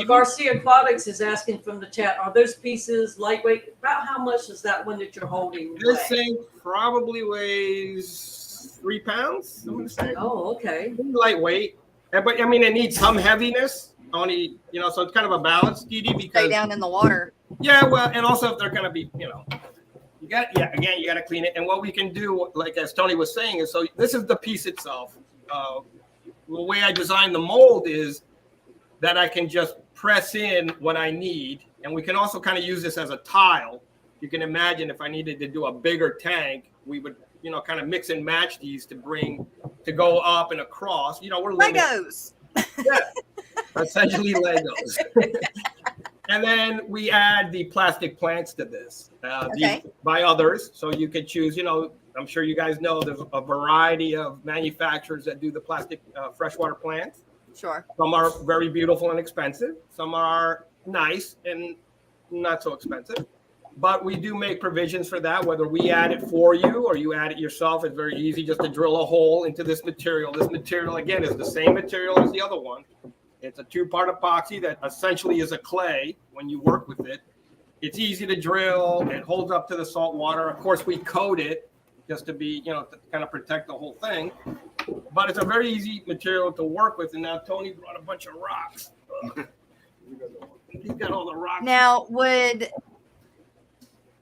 Garcia Aquatics is asking from the chat, are those pieces lightweight? About how much is that one that you're holding? This thing probably weighs 3 pounds, I want to say. Oh, okay. Lightweight. But I mean, it needs some heaviness. Only, so it's kind of a balance, DD, because stay down in the water. Yeah, well, and also if they're going to be, you got to clean it. And what we can do, like as Tony was saying, is so this is the piece itself. The way I designed the mold is that I can just press in what I need. And we can also kind of use this as a tile. You can imagine if I needed to do a bigger tank, we would, kind of mix and match these to go up and across. We're Legos. Yeah, essentially Legos. And then we add the plastic plants to this by others. So you could choose, I'm sure you guys know there's a variety of manufacturers that do the plastic freshwater plants. Sure. Some are very beautiful and expensive. Some are nice and not so expensive. But we do make provisions for that, whether we add it for you or you add it yourself. It's very easy just to drill a hole into this material. This material, again, is the same material as the other one. It's a 2-part epoxy that essentially is a clay when you work with it. It's easy to drill. It holds up to the salt water. Of course, we coat it just to be, to kind of protect the whole thing. But it's a very easy material to work with. And now Tony brought a bunch of rocks. He's got all the rocks. Now, would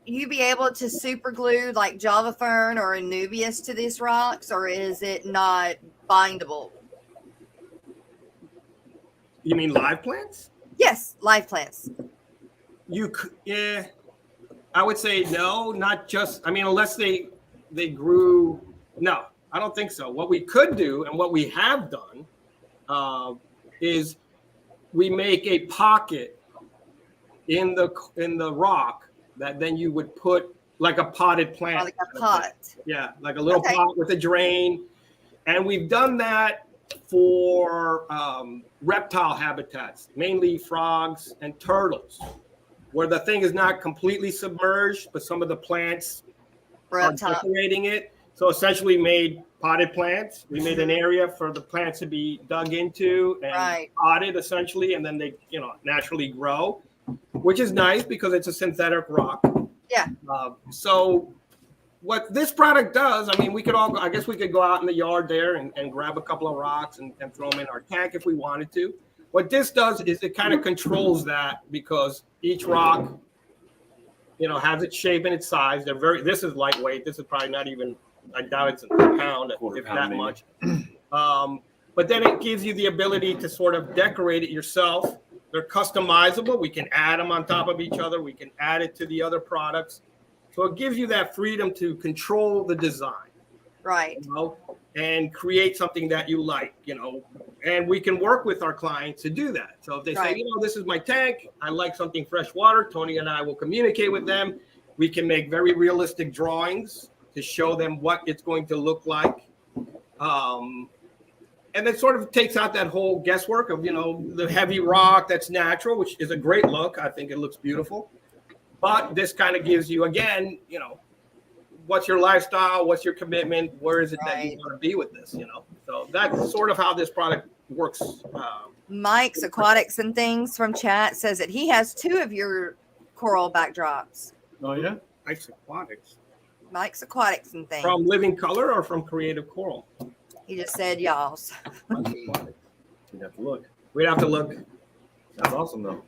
you be able to super glue like Java Fern or Anubias to these rocks, or is it not bindable? You mean live plants? Yes, live plants. I would say no, not just, unless they grew. No, I don't think so. What we could do and what we have done is we make a pocket in the rock that then you would put like a potted plant. Like a pot. Yeah, like a little pot with a drain. And we've done that for reptile habitats, mainly frogs and turtles, where the thing is not completely submerged, but some of the plants are decorating it. So essentially made potted plants. We made an area for the plants to be dug into and potted essentially, and then they, naturally grow, which is nice because it's a synthetic rock. Yeah. So what this product does, I mean, I guess we could go out in the yard there and grab a couple of rocks and throw them in our tank if we wanted to. What this does is it kind of controls that, because each rock, has its shape and its size. This is lightweight. This is probably not even, I doubt it's a pound, if that much. But then it gives you the ability to sort of decorate it yourself. They're customizable. We can add them on top of each other. We can add it to the other products. So it gives you that freedom to control the design. Right. And create something that you like, and we can work with our clients to do that. So if they say, this is my tank, I like something freshwater, Tony and I will communicate with them. We can make very realistic drawings to show them what it's going to look like. And it sort of takes out that whole guesswork of, the heavy rock that's natural, which is a great look. I think it looks beautiful. But this kind of gives you, again, what's your lifestyle? What's your commitment? Where is it that you want to be with this? So that's sort of how this product works. Mike's Aquatics and Things from chat says that he has 2 of your coral backdrops. Oh, yeah? Mike's Aquatics. Mike's Aquatics and Things. From Living Color or from Creative Coral? He just said y'all's. We'd have to look. We'd have to look. That's awesome, though.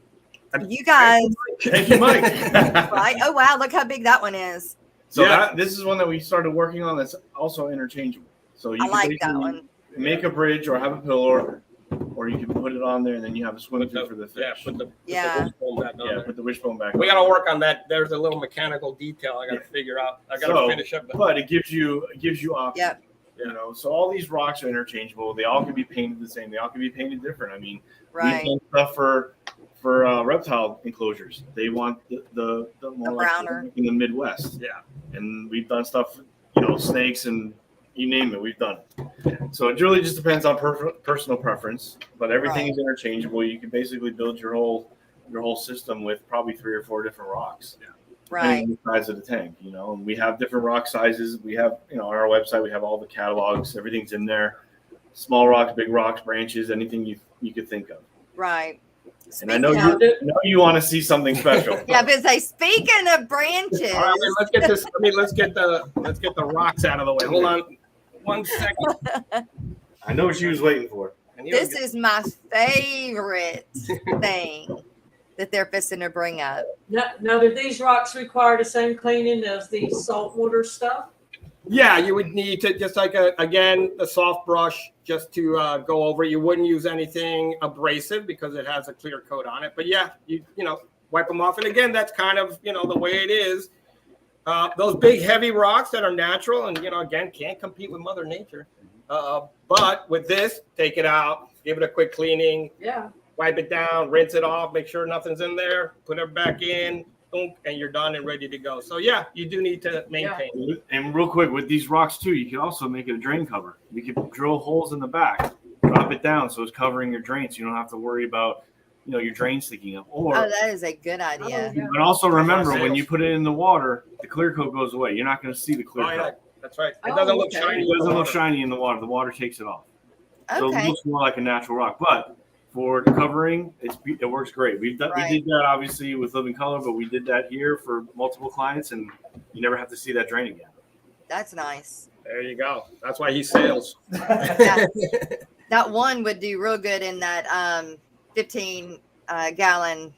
You guys. Thank you, Mike. Right? Oh, wow. Look how big that one is. So this is one that we started working on that's also interchangeable. So you like that one. Make a bridge or have a pillar, or you can put it on there and then you have a swim through for the fish. Put the wishbone back on there. Put the wishbone back. We got to work on that. There's a little mechanical detail I got to figure out. I got to finish up. But it gives you options. Yep. So all these rocks are interchangeable. They all can be painted the same. They all can be painted different. I mean, we've done stuff for reptile enclosures. They want the more browner like in the Midwest. Yeah. And we've done stuff, snakes and you name it, we've done it. So it really just depends on personal preference, but everything is interchangeable. You can basically build your whole system with probably 3 or 4 different rocks. Yeah. Right. The size of the tank, and we have different rock sizes. We have, on our website, we have all the catalogs. Everything's in there. Small rocks, big rocks, branches, anything you could think of. Right. And I know you want to see something special. Yeah, but speaking of branches. All right, let's get this. Let's get the rocks out of the way. Hold on, 1 second. I know what she was waiting for. This is my favorite thing that they're fixing to bring up. Now, do these rocks require the same cleaning as the saltwater stuff? Yeah, you would need to just a soft brush just to go over. You wouldn't use anything abrasive because it has a clear coat on it. But yeah, you wipe them off. And again, that's kind of the way it is. Those big heavy rocks that are natural and again can't compete with Mother Nature. But with this, take it out, give it a quick cleaning. Yeah. Wipe it down, rinse it off, make sure nothing's in there, put it back in. And you're done and ready to go. So yeah, you do need to maintain. Yeah. And real quick, with these rocks too, you can also make it a drain cover. You can drill holes in the back, drop it down so it's covering your drain, so you don't have to worry about your drain sticking up. Or that is a good idea. But also remember, when you put it in the water, the clear coat goes away. You're not going to see the clear coat. Yeah. That's right. It doesn't look shiny. It doesn't look shiny in the water. The water takes it off. Okay. So it looks more like a natural rock, but for covering, it works great. We did that obviously with Living Color, but we did that here for multiple clients, and you never have to see that drain again. That's nice. There you go. That's why he sails. That one would do real good in that 15 gallon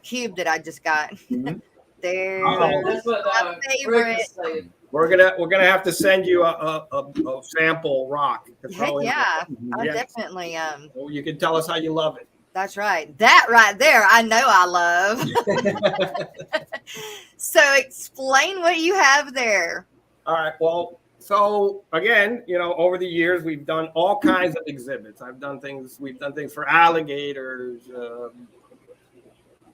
cube that I just got. Mm-hmm. That's what my favorite. We're gonna have to send you a sample rock. Heck yeah, I definitely. Well, you can tell us how you love it. That's right. That right there, I know I love. So explain what you have there. All right. Well, So again, over the years, we've done all kinds of exhibits. We've done things for alligators,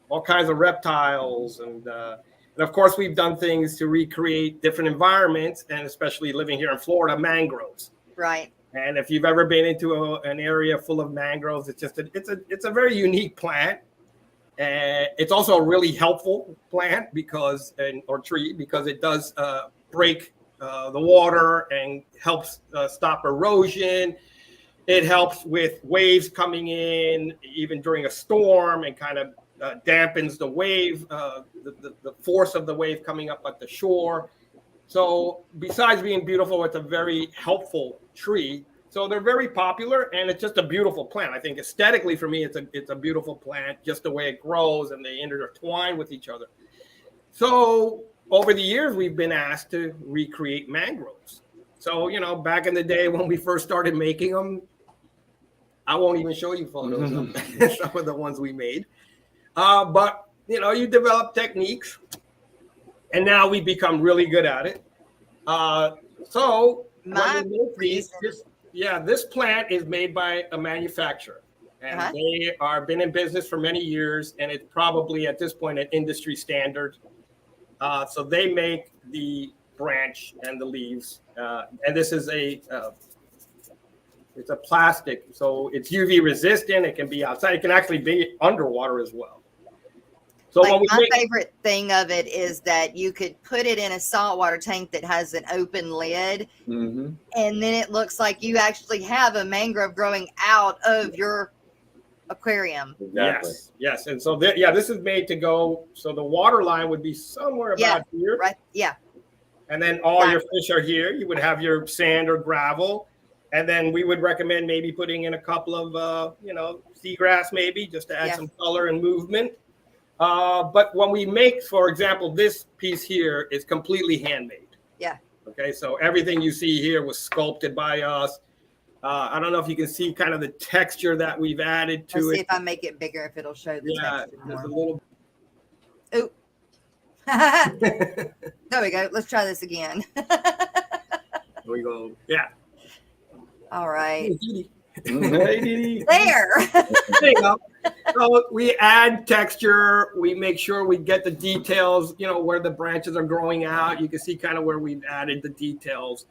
all kinds of reptiles, and of course, we've done things to recreate different environments, and especially living here in Florida, mangroves. Right. And if you've ever been into an area full of mangroves, it's a very unique plant. And it's also a really helpful plant or tree because it does break the water and helps stop erosion. It helps with waves coming in, even during a storm, and kind of dampens the wave, the force of the wave coming up at the shore. So besides being beautiful, it's a very helpful tree. So they're very popular, and it's just a beautiful plant. I think aesthetically for me, it's a beautiful plant, just the way it grows, and they intertwine with each other. So over the years, we've been asked to recreate mangroves. So, back in the day when we first started making them, I won't even show you photos of some of the ones we made. But, you develop techniques, and now we become really good at it. So this plant is made by a manufacturer, and they are been in business for many years, and it's probably at this point an industry standard. So they make the branch and the leaves, and this is it's a plastic, so it's UV resistant. It can be outside. It can actually be underwater as well. So my favorite thing of it is that you could put it in a saltwater tank that has an open lid, and then it looks like you actually have a mangrove growing out of your aquarium. Exactly. Yes. And so this is made to go. So the water line would be somewhere about here, right? Yeah. And then all your fish are here. You would have your sand or gravel, and then we would recommend maybe putting in a couple of seagrass, maybe just to add some color and movement. But when we make, for example, this piece here is completely handmade. Yeah. Okay, so everything you see here was sculpted by us. I don't know if you can see kind of the texture that we've added to it. Let's see if I make it bigger, if it'll show the texture more. Just a little. Ooh. There we go. Let's try this again. There we go. Yeah. All right. Hey, There. There you go. So we add texture. We make sure we get the details, where the branches are growing out. You can see kind of where we've added the details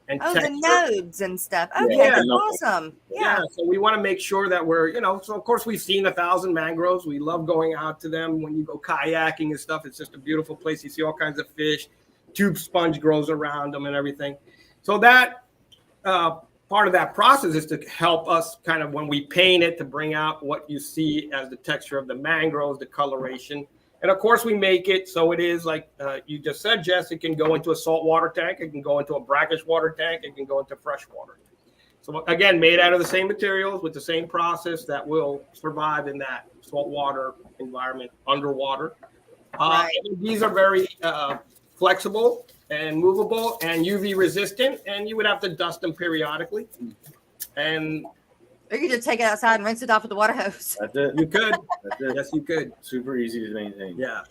and texture. The nodes and stuff. Okay, that's awesome. Yeah. So we want to make sure that we're, so of course we've seen 1,000 mangroves. We love going out to them when you go kayaking and stuff. It's just a beautiful place. You see all kinds of fish. Tube sponge grows around them and everything. So that part of that process is to help us kind of when we paint it to bring out what you see as the texture of the mangroves, the coloration. And of course we make it so it is like you just said, Jess, it can go into a saltwater tank. It can go into a brackish water tank. It can go into freshwater. So again, made out of the same materials with the same process that will survive in that saltwater environment underwater. These are very flexible and movable and UV resistant, and you would have to dust them periodically. And or you could just take it outside and rinse it off with the water hose. That's it. You could. That's it. Yes, you could. Super easy to maintain. Yeah.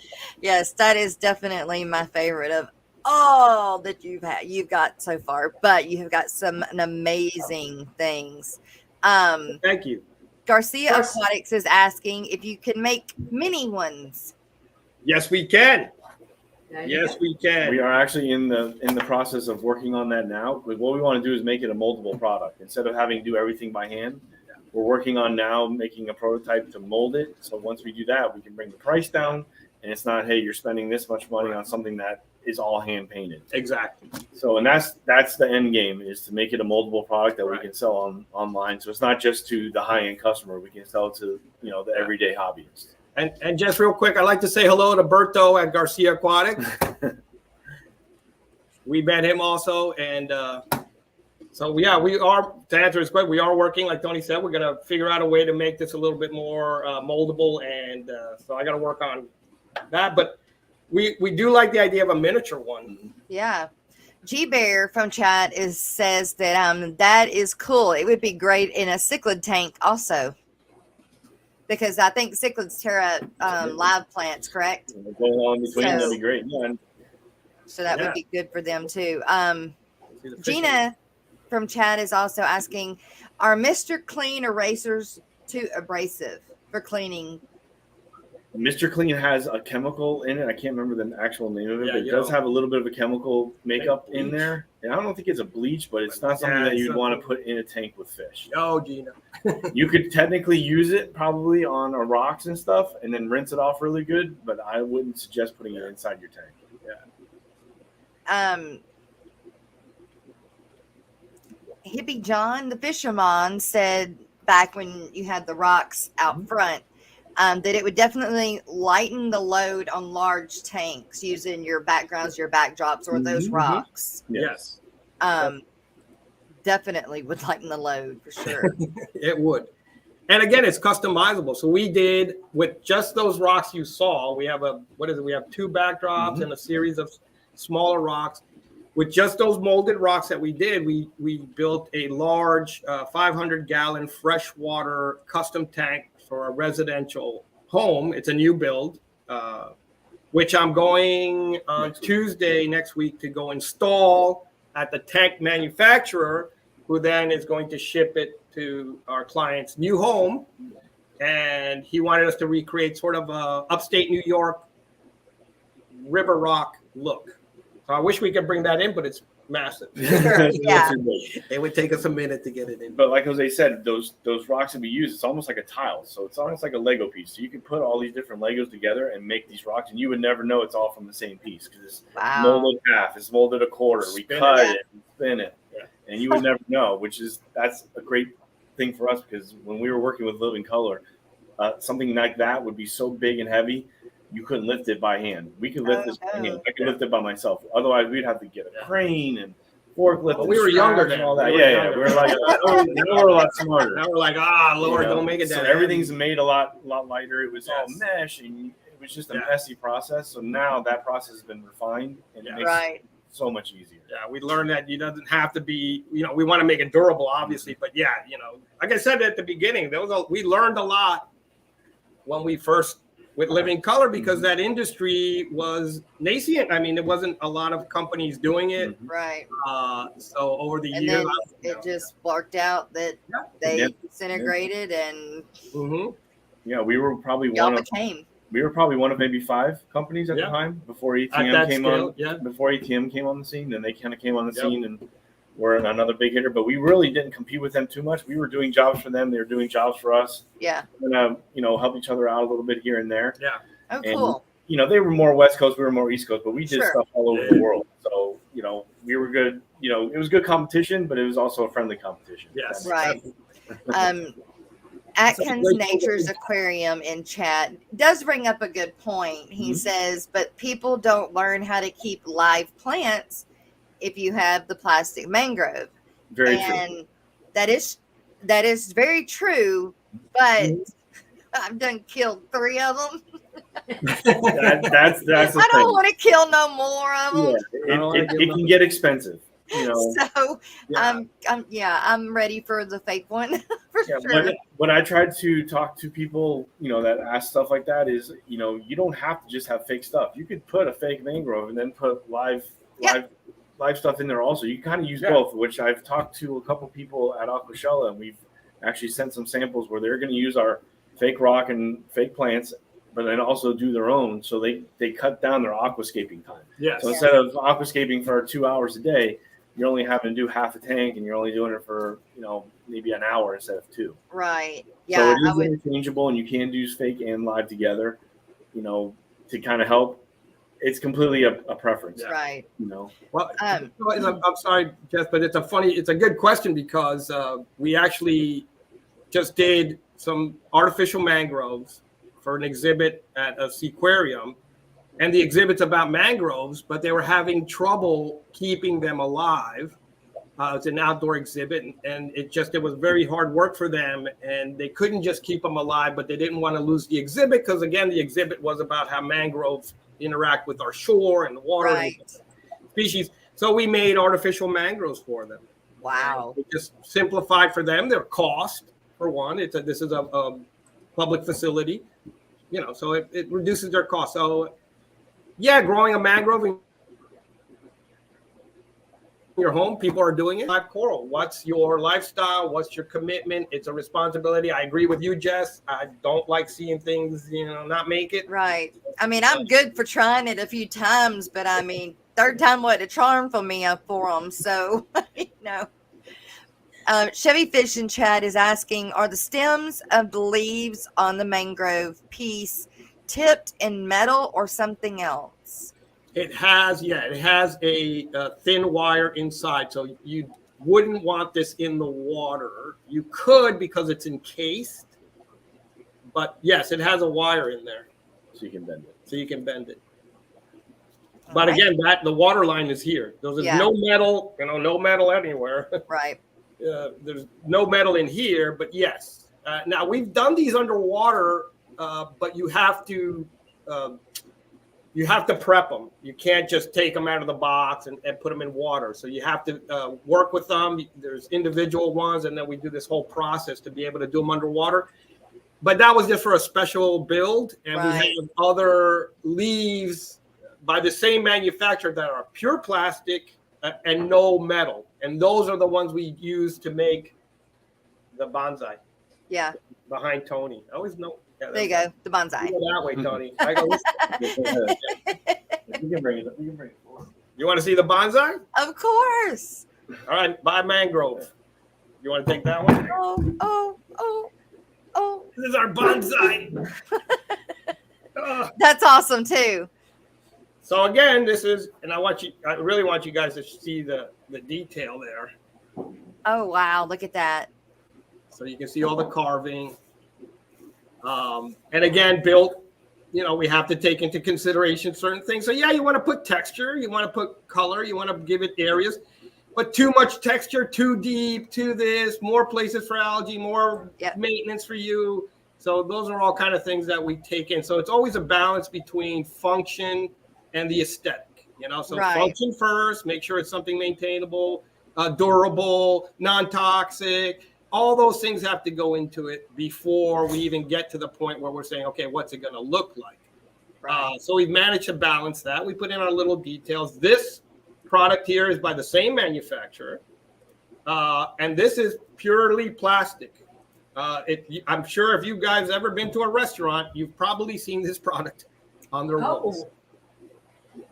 Yes, that is definitely my favorite of all that you've got so far, but you have got some amazing things. Thank you. Garcia Aquatics is asking if you can make mini ones. Yes, we can. Yes, we can. We are actually in the process of working on that now. What we want to do is make it a moldable product instead of having to do everything by hand. We're working on now making a prototype to mold it. So once we do that, we can bring the price down, and it's not, hey, you're spending this much money on something that is all hand painted. Exactly. So, and that's the end game, is to make it a moldable product that we can sell online. So it's not just to the high end customer. We can sell it to the everyday hobbyist. And just real quick, I'd like to say hello to Berto at Garcia Aquatics. We met him also, and so we are, to answer his question, we are working, like Tony said, we're going to figure out a way to make this a little bit more moldable, and so I got to work on that, but we do like the idea of a miniature one. Yeah. G-Bear from chat says that that is cool. It would be great in a cichlid tank also. Because I think cichlids tear up live plants, correct? Go along between, that'd be great. Yeah. So that would be good for them too. See the fish. Gina from chat is also asking, are Mr. Clean erasers too abrasive for cleaning? Mr. Clean has a chemical in it. I can't remember the actual name of it, Yeah, but it does have a little bit of a chemical makeup in there. And I don't think it's a bleach, but it's not something that you'd want to put in a tank with fish. Oh, Gina. You could technically use it probably on rocks and stuff and then rinse it off really good, but I wouldn't suggest putting it inside your tank. Yeah. Hippie John, the fisherman, said back when you had the rocks out front, that it would definitely lighten the load on large tanks using your backgrounds, your backdrops, or those rocks. Yes. Definitely would lighten the load for sure. It would. And again, it's customizable. So we did with just those rocks you saw. We have we have 2 backdrops and a series of smaller rocks. With just those molded rocks that we did, we built a large 500-gallon freshwater custom tank for a residential home. It's a new build, which I'm going on Tuesday next week to go install at the tank manufacturer, who then is going to ship it to our client's new home. And he wanted us to recreate sort of a upstate New York river rock look. So I wish we could bring that in, but it's massive. Yeah. It would take us a minute to get it in. But like Jose said, those rocks that we use, it's almost like a tile. So it's almost like a Lego piece. So you can put all these different Legos together and make these rocks, and you would never know it's all from the same piece because it's molded half, it's molded a quarter. We cut it and spin it, and you would never know. That's a great thing for us because when we were working with Living Color, something like that would be so big and heavy. You couldn't lift it by hand. We could lift this by hand. I could lift it by myself. Otherwise, we'd have to get a crane and forklift. But we were younger then. And all that. Yeah. We were like, now we're a lot smarter. Now we're like, Lord, don't make it that. So everything's made a lot lighter. It was all mesh, and it was just a messy process. So now that process has been refined, and it makes it so much easier. Yeah, we learned that it doesn't have to be. We want to make it durable, obviously, but like I said at the beginning, we learned a lot when we first. With Living Color, because that industry was nascent. I mean, there wasn't a lot of companies doing it. Right. So over the and years, it just worked out that they disintegrated and. Yeah, we were probably one of maybe 5 companies at the time before ATM came on. Yeah. Before ATM came on the scene, then they kind of came on the scene and were another big hitter. But we really didn't compete with them too much. We were doing jobs for them; they were doing jobs for us. Yeah. And help each other out a little bit here and there. Yeah. Oh, cool. And, they were more West Coast, we were more East Coast, but we did stuff all over the world. So we were good. It was good competition, but it was also a friendly competition. Yes. Right. Atkins Nature's Aquarium in chat does bring up a good point. He says, but people don't learn how to keep live plants if you have the plastic mangrove. Very true. That is very true, but I've done killed 3 of them. that's the I don't want to kill no more of them. Yeah, it can get expensive. So I'm ready for the fake one for sure. What I tried to talk to people, that ask stuff like that is, you don't have to just have fake stuff. You could put a fake mangrove and then put live stuff in there also. You can kind of use both, which I've talked to a couple people at Aquashella, and we've actually sent some samples where they're going to use our fake rock and fake plants, but then also do their own. So they cut down their aquascaping time. Yes. So instead of aquascaping for 2 hours a day, you're only having to do half a tank, and you're only doing it for maybe an hour instead of 2. Right. Yeah. So it is interchangeable, and you can do fake and live together. To kind of help. It's completely a preference. Right. Well, I'm sorry, Jess, but it's a good question because we actually just did some artificial mangroves for an exhibit at a Aquarium, and the exhibit's about mangroves, but they were having trouble keeping them alive. It's an outdoor exhibit, and it was very hard work for them, and they couldn't just keep them alive, but they didn't want to lose the exhibit because, again, the exhibit was about how mangroves interact with our shore and the water and species. So we made artificial mangroves for them. Wow. It just simplified for them their cost, for one. This is a public facility, so it reduces their cost. So, growing a mangrove your home. People are doing it. Live coral. What's your lifestyle? What's your commitment? It's a responsibility. I agree with you, Jess. I don't like seeing things, not make it. Right. I mean, I'm good for trying it a few times, but I mean, third time what a charm for me for them. So, Chevy Fish in chat is asking, are the stems of the leaves on the mangrove piece tipped in metal or something else? It has a thin wire inside, so you wouldn't want this in the water. You could because it's encased, but yes, it has a wire in there, so you can bend it. But again, the water line is here. There's no metal, no metal anywhere. Right. There's no metal in here, but yes. Now we've done these underwater, but you have to prep them. You can't just take them out of the box and put them in water. So you have to work with them. There's individual ones, and then we do this whole process to be able to do them underwater. But that was just for a special build, and we have other leaves by the same manufacturer that are pure plastic and no metal. And those are the ones we use to make the bonsai. Yeah. Behind Tony. I always know. Yeah, there you go. The bonsai. Go that way, Tony. I go You can bring it up. You can bring it forward. You want to see the bonsai? Of course. All right. By Mangrove. You want to take that one? Oh. This is our bonsai. That's awesome too. So again, this is, and I really want you guys to see the detail there. Oh, wow. Look at that. So you can see all the carving. And again, built, we have to take into consideration certain things. So yeah, you want to put texture, you want to put color, you want to give it areas, but too much texture, too deep, too this, more places for algae, more maintenance for you. So those are all kind of things that we take in. So it's always a balance between function and the aesthetic, so function first, make sure it's something maintainable, durable, non-toxic. All those things have to go into it before we even get to the point where we're saying, okay, what's it going to look like? Right. So we've managed to balance that. We put in our little details. This product here is by the same manufacturer, and this is purely plastic. I'm sure if you guys ever been to a restaurant, you've probably seen this product on their walls.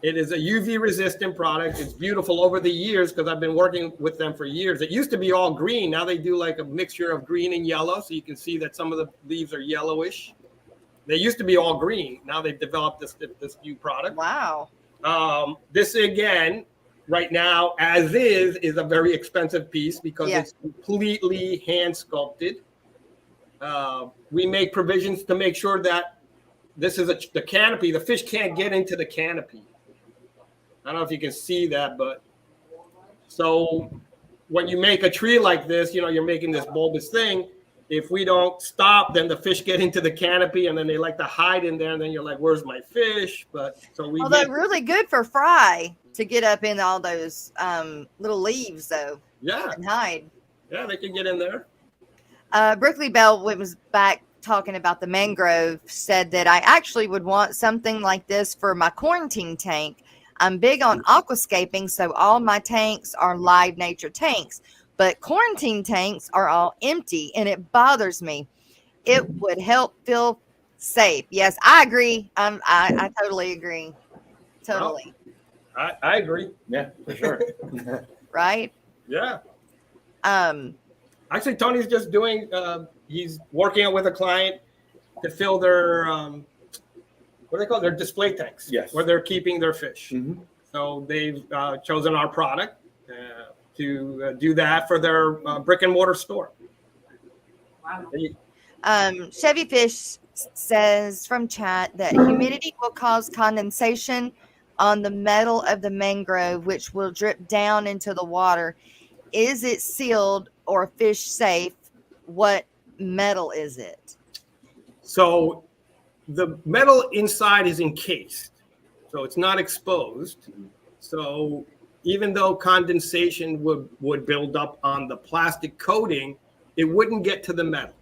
It is a UV resistant product. It's beautiful over the years because I've been working with them for years. It used to be all green. Now they do like a mixture of green and yellow. So you can see that some of the leaves are yellowish. They used to be all green. Now they've developed this new product. Wow. This again, right now, as is a very expensive piece because it's completely hand sculpted. We make provisions to make sure that this is the canopy. The fish can't get into the canopy. I don't know if you can see that, but so when you make a tree like this, you're making this bulbous thing. If we don't stop, then the fish get into the canopy and then they like to hide in there. And then you're like, where's my fish? But so they're really good for fry to get up in all those little leaves though. Yeah. And hide. Yeah, they can get in there. Brooklyn Bell was back talking about the mangrove, said that I actually would want something like this for my quarantine tank. I'm big on aquascaping, so all my tanks are live nature tanks, but quarantine tanks are all empty and it bothers me. It would help feel safe. Yes, I agree. I totally agree. Totally. Well, I agree. Yeah, for sure. Right? Yeah. Actually, Tony's just doing, he's working with a client to fill their, what do they call it? Their display tanks. Yes. Where they're keeping their fish. Mm-hmm. So they've chosen our product to do that for their brick and mortar store. Wow. Chevy Fish says from chat that humidity will cause condensation on the metal of the mangrove, which will drip down into the water. Is it sealed or fish safe? What metal is it? So the metal inside is encased, so it's not exposed. So even though condensation would build up on the plastic coating, it wouldn't get to the metal.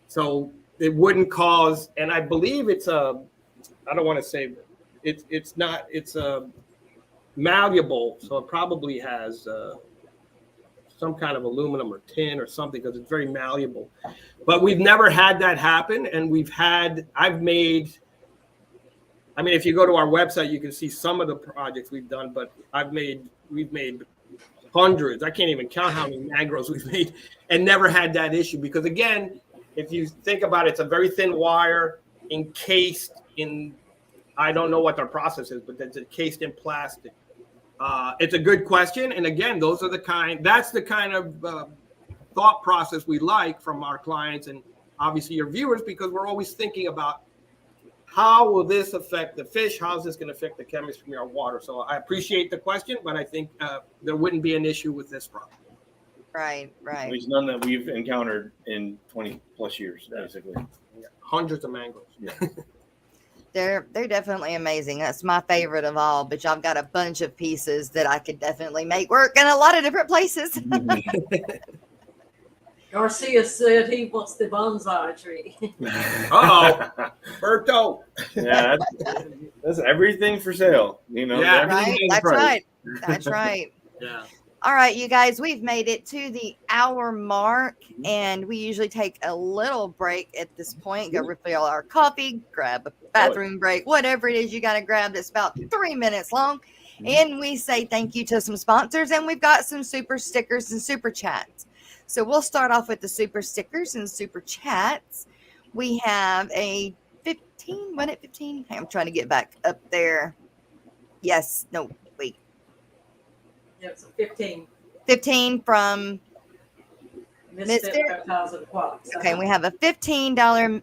So it wouldn't cause, and I believe it's I don't want to say it's not, it's malleable, so it probably has some kind of aluminum or tin or something because it's very malleable. But we've never had that happen, and if you go to our website, you can see some of the projects we've done, but we've made hundreds. I can't even count how many mangroves we've made and never had that issue. Because again, if you think about it, it's a very thin wire encased in, I don't know what their process is, but it's encased in plastic. It's a good question. And again, that's the kind of thought process we like from our clients and obviously your viewers, because we're always thinking about how will this affect the fish? How is this going to affect the chemistry of our water? So I appreciate the question, but I think there wouldn't be an issue with this problem. Right. At least none that we've encountered in 20 plus years, basically. Yeah. Hundreds of mangroves. Yeah. They're definitely amazing. That's my favorite of all, but y'all got a bunch of pieces that I could definitely make work in a lot of different places. Garcia said he wants the bonsai tree. Uh-oh. Berto. Yeah, that's everything for sale. Yeah, right? That's right. That's right. Yeah. All right, you guys, we've made it to the hour mark, and we usually take a little break at this point, go refill our coffee, grab a bathroom break, whatever it is you got to grab that's about 3 minutes long. And we say thank you to some sponsors, and we've got some super stickers and super chats. So we'll start off with the super stickers and super chats. We have a 15, what, 15? I'm trying to get back up there. Yes, no, wait. Yeah, it's a 15. 15 from Misfit Reptiles and Aquatics. Okay, we have a $15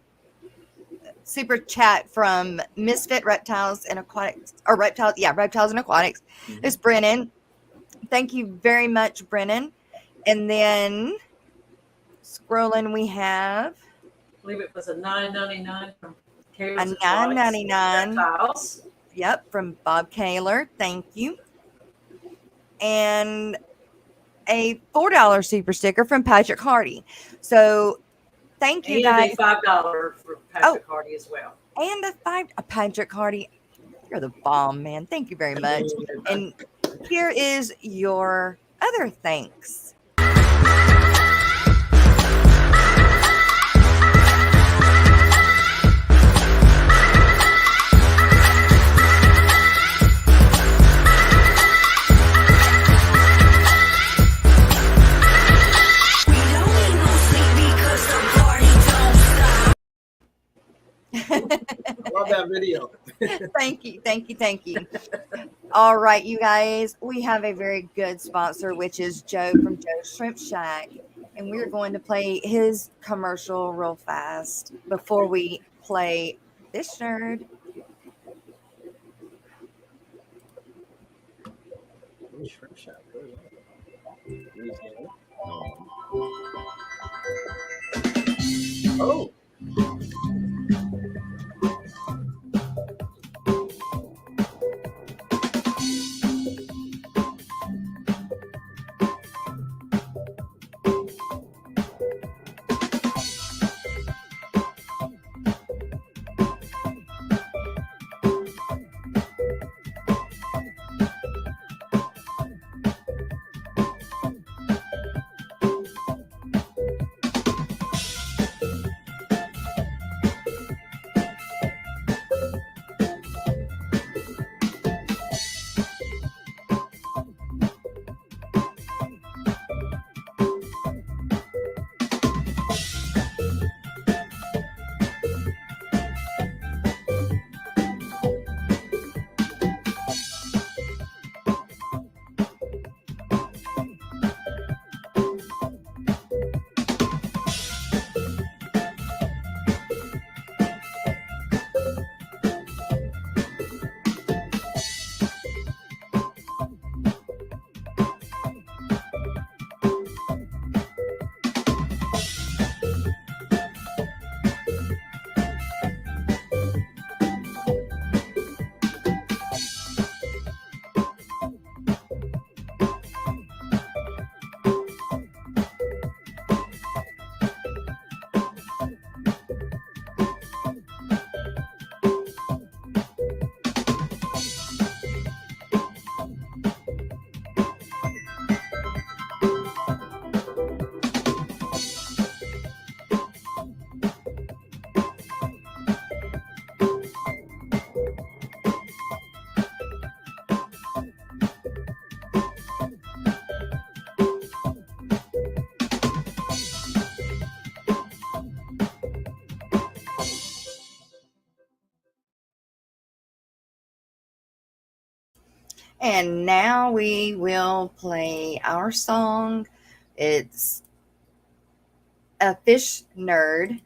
super chat from Misfit Reptiles and Aquatics, or Reptiles and Aquatics. It's Brennan. Thank you very much, Brennan. And then scrolling, we have, I believe it was a $9.99 from Coils. A $9.99. Reptiles. Yep, from Bob Kaler. Thank you. And a $4 super sticker from Patrick Hardy. So thank you guys. And a $5 for Patrick Hardy as well. And a Patrick Hardy. You're the bomb, man. Thank you very much. And here is your other thanks. Love that video. Thank you. All right, you guys, we have a very good sponsor, which is Joe from Joe's Shrimp Shack, and we're going to play his commercial real fast before we play this nerd. Shrimp Shack. Oh. And now we will play our song. It's A Fish Nerd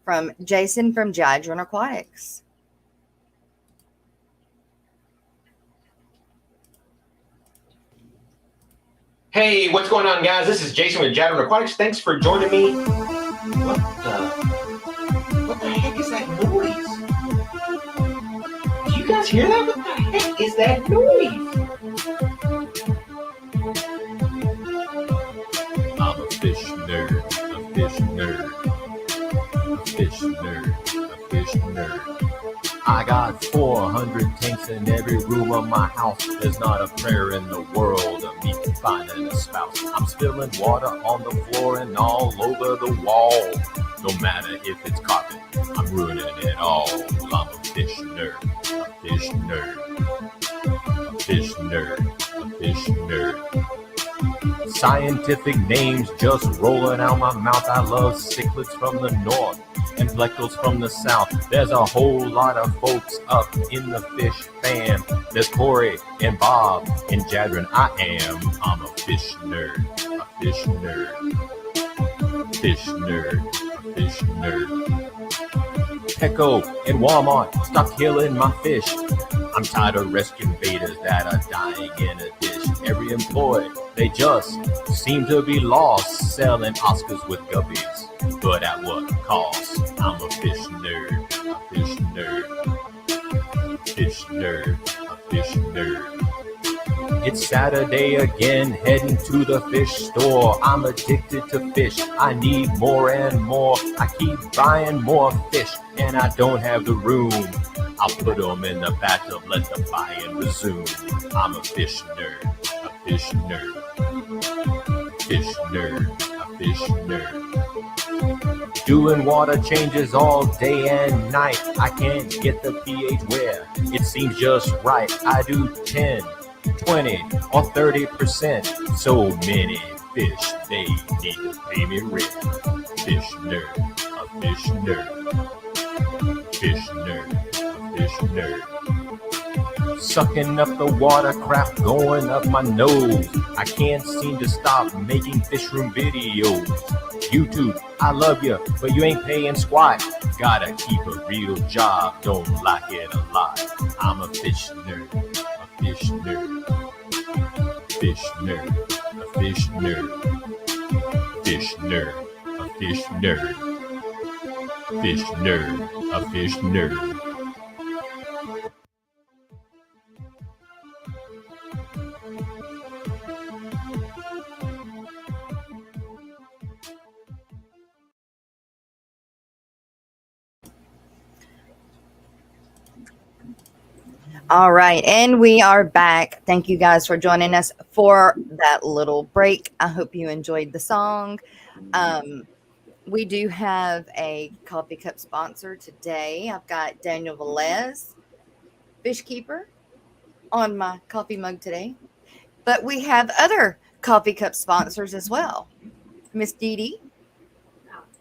from Jason from Jadron Aquatics. Hey, what's going on, guys? This is Jason with Jadron Aquatics. Thanks for joining me. What the heck is that noise? Do you guys hear that? What the heck is that noise? I'm a fish nerd, a fish nerd, a fish nerd, a fish nerd. I got 400 tanks in every room of my house. There's not a prayer in the world of me finding a spouse. I'm spilling water on the floor and all over the wall. No matter if it's carpet, I'm ruining it all. I'm a fish nerd, a fish nerd, a fish nerd, a fish nerd. Scientific names just rolling out my mouth. I love cichlids from the north and plectals from the south. There's a whole lot of folks up in the fish fam. There's Corey and Bob and Jadron. I'm a fish nerd, a fish nerd, fish nerd, a fish nerd. Petco and Walmart, stop killing my fish. I'm tired of rescuing betas that are dying in a dish. Every employee, they just seem to be lost, selling Oscars with guppies, but at what cost? I'm a fish nerd, a fish nerd, fish nerd, a fish nerd. It's Saturday again, heading to the fish store. I'm addicted to fish, I need more and more. I keep buying more fish, and I don't have the room. I'll put them in the bathtub, let the buying resume. I'm a fish nerd, a fish nerd, fish nerd, a fish nerd. Doing water changes all day and night. I can't get the pH where it seems just right. I do 10, 20, or 30%. So many fish, they need to pay me rent. Fish nerd, a fish nerd, fish nerd, a fish nerd. Sucking up the water crap going up my nose. I can't seem to stop making fish room videos. YouTube, I love you, but you ain't paying squat. Gotta keep a real job, don't like it a lot. I'm a fish nerd, a fish nerd, fish nerd, a fish nerd, fish nerd, a fish nerd, fish nerd, a fish nerd. All right, and we are back. Thank you guys for joining us for that little break. I hope you enjoyed the song. We do have a coffee cup sponsor today. I've got Daniel Velez, Fish Keeper, on my coffee mug today. But we have other coffee cup sponsors as well. Miss Dee Dee.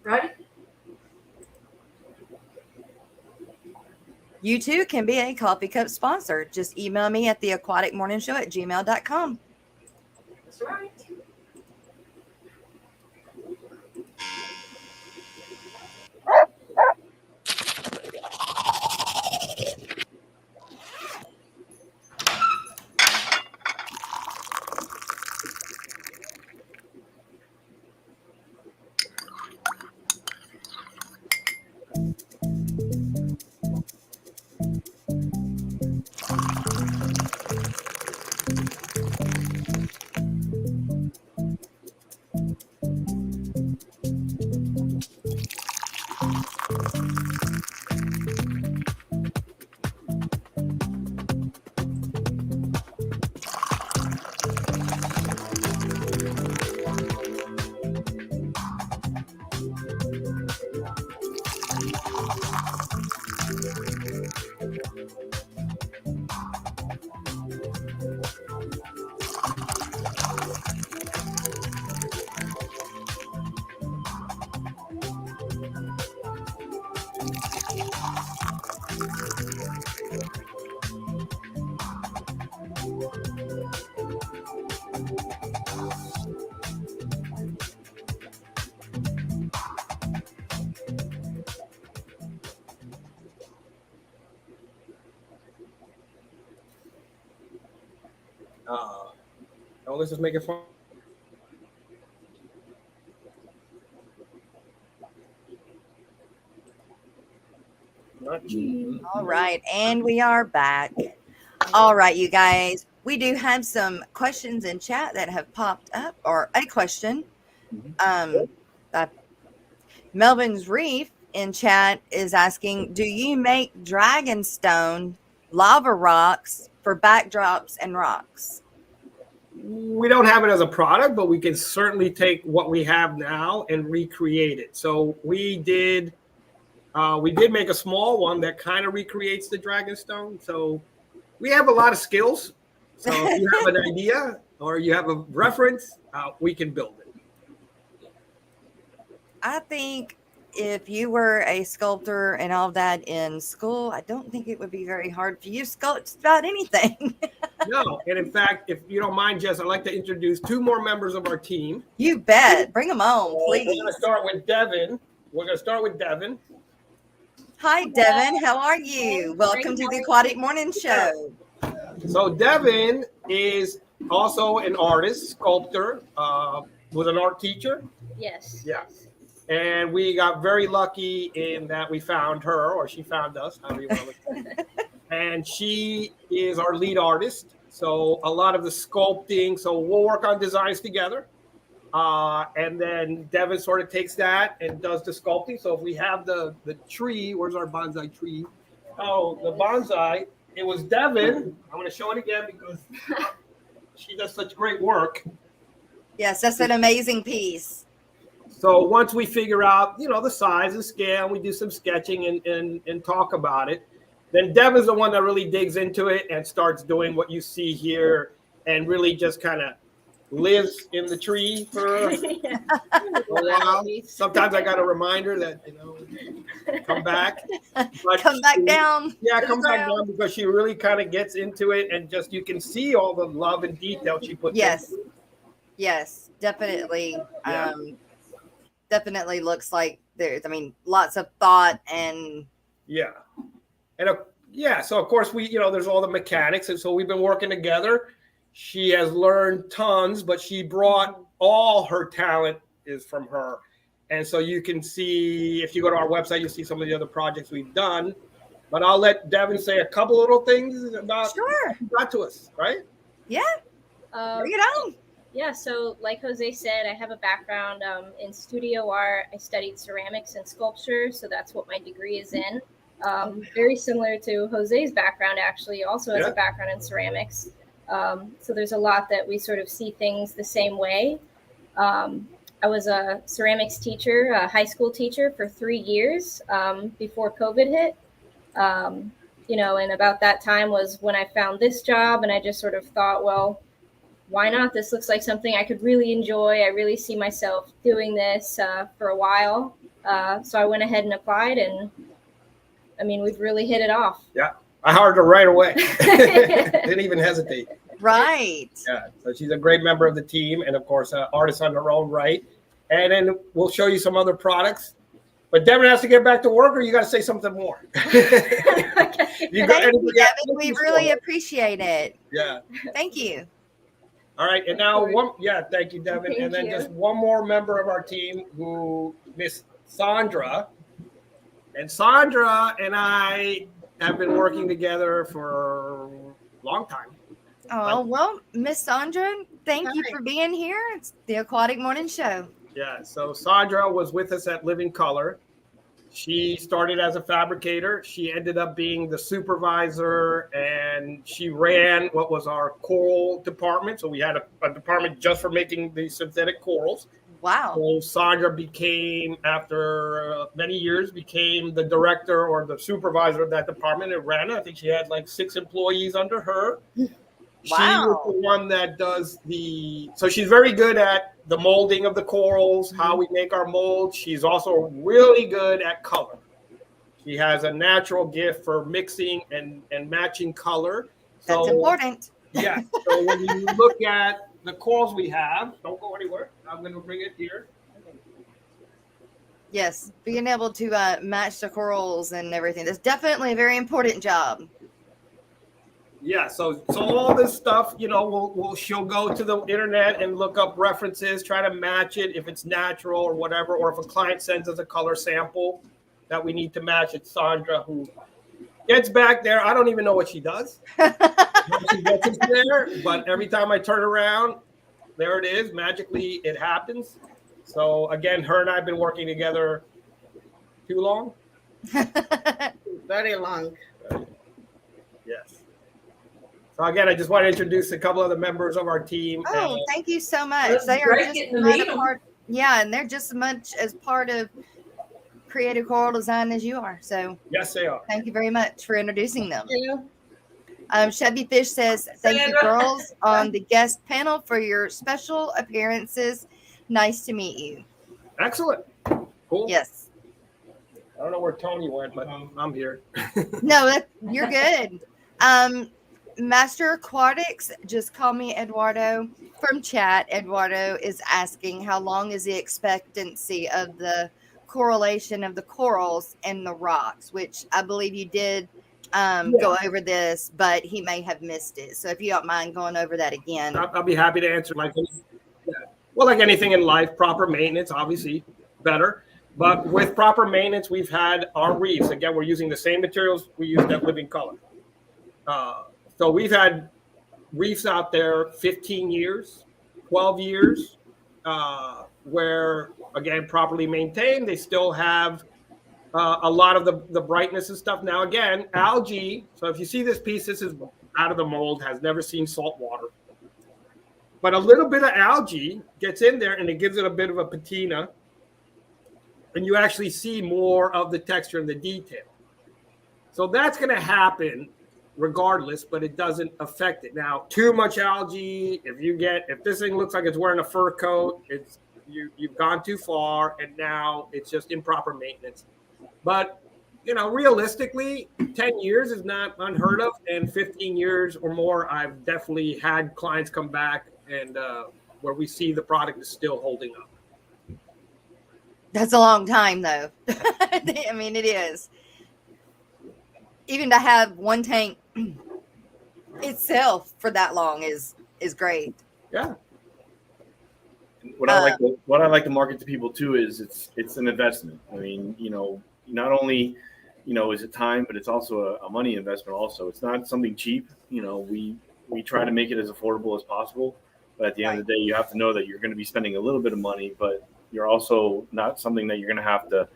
Ready? You too can be a coffee cup sponsor. Just email me at theaquaticmorningshow@gmail.com. That's right. Oh, let's just make it fun. All right, and we are back. All right, you guys, we do have some questions in chat that have popped up, or a question. Uh, Melvin's Reef in chat is asking, do you make dragonstone lava rocks for backdrops and rocks? We don't have it as a product, but we can certainly take what we have now and recreate it. So we did make a small one that kind of recreates the dragonstone. So we have a lot of skills. So if you have an idea or you have a reference, we can build it. I think if you were a sculptor and all that in school, I don't think it would be very hard for you to sculpt about anything. No, and in fact, if you don't mind, Jess, I'd like to introduce 2 more members of our team. You bet. Bring them on, please. We're going to start with Devin. Hi, Devin. How are you? Welcome to the Aquatic Morning Show. So Devin is also an artist, sculptor, was an art teacher. Yes. Yeah. And we got very lucky in that we found her, or she found us, however you want to look at it. And she is our lead artist. So a lot of the sculpting, so we'll work on designs together. And then Devin sort of takes that and does the sculpting. So if we have the tree, where's our bonsai tree? Oh, the bonsai, it was Devin. I'm going to show it again because she does such great work. Yes, that's an amazing piece. So once we figure out, the size and scale, we do some sketching and talk about it. Then Devin's the one that really digs into it and starts doing what you see here and really just kind of lives in the tree for a while. Sometimes I got to remind her that, come back. But come back down. Yeah, come back down because she really kind of gets into it and just you can see all the love and detail she puts into it. Yes, definitely. Yeah. Definitely looks like there's, lots of thought and. Yeah. And so of course we, there's all the mechanics. And so we've been working together. She has learned tons, but she brought all her talent is from her. And so you can see, if you go to our website, you'll see some of the other projects we've done. But I'll let Devin say a couple little things about what she brought to us, right? Yeah. Bring it on. Yeah, so like Jose said, I have a background in studio art. I studied ceramics and sculpture, so that's what my degree is in. Very similar to Jose's background, actually, also has a background in ceramics. So there's a lot that we sort of see things the same way. I was a ceramics teacher, a high school teacher for 3 years before COVID hit. And about that time was when I found this job, and I just sort of thought, well, why not? This looks like something I could really enjoy. I really see myself doing this for a while. So I went ahead and applied, and we've really hit it off. Yeah, I hired her right away. Didn't even hesitate. Right. Yeah, so she's a great member of the team, and of course, artist on her own right. And then we'll show you some other products. But Devin has to get back to work, or you got to say something more. Thank you, Devin. We really appreciate it. Yeah. Thank you. All right, and now thank you, Devin. And then just one more member of our team, who Miss Sandra. And Sandra and I have been working together for a long time. Oh, well, Miss Sandra, thank you for being here. It's the Aquatic Morning Show. Yeah, so Sandra was with us at Living Color. She started as a fabricator. She ended up being the supervisor, and she ran what was our coral department. So we had a department just for making the synthetic corals. Wow. So Sandra became, after many years, became the director or the supervisor of that department and ran it. I think she had like 6 employees under her. Wow. She was the one that does so she's very good at the molding of the corals, how we make our molds. She's also really good at color. She has a natural gift for mixing and matching color. That's important. Yeah. So when you look at the corals we have, don't go anywhere. I'm going to bring it here. Yes, being able to match the corals and everything. That's definitely a very important job. Yeah, so all this stuff, you know, she'll go to the internet and look up references, try to match it if it's natural or whatever, or if a client sends us a color sample that we need to match. It's Sandra who gets back there. I don't even know what she does. She gets us there, but every time I turn around, there it is. Magically, it happens. So again, her and I have been working together too long. Very long. Yes. So again, I just want to introduce a couple of the members of our team. Oh, thank you so much. They are just as much a part. Yeah, and they're just as much as part of creative coral design as you are. So yes, they are. Thank you very much for introducing them. Yeah. Chevy Fish says, "Thank you, girls, on the guest panel for your special appearances. Nice to meet you." Excellent. Cool. Yes. I don't know where Tony went, but I'm here. No, you're good. Master Aquatics, just call me Eduardo from chat. Eduardo is asking, how long is the expectancy of the correlation of the corals and the rocks, which I believe you did go over this, but he may have missed it. So if you don't mind going over that again. I'll be happy to answer. Well, like anything in life, proper maintenance, obviously better. But with proper maintenance, we've had our reefs. Again, we're using the same materials we used at Living Color. So we've had reefs out there 15 years, 12 years, where, again, properly maintained. They still have a lot of the brightness and stuff. Now, again, algae. So if you see this piece, this is out of the mold, has never seen salt water. But a little bit of algae gets in there and it gives it a bit of a patina. And you actually see more of the texture and the detail. So that's going to happen regardless, but it doesn't affect it. Now, too much algae, if this thing looks like it's wearing a fur coat, you've gone too far, and now it's just improper maintenance. But, you know, realistically, 10 years is not unheard of, and 15 years or more, I've definitely had clients come back and where we see the product is still holding up. That's a long time, though. I mean, it is. Even to have one tank itself for that long is great. Yeah. What I like to market to people too is it's an investment. I mean, you know, not only, you know, is it time, but it's also a money investment. Also, it's not something cheap. You know, we try to make it as affordable as possible, but at the end of the day, you have to know that you're going to be spending a little bit of money, but you're also not something that you're going to have to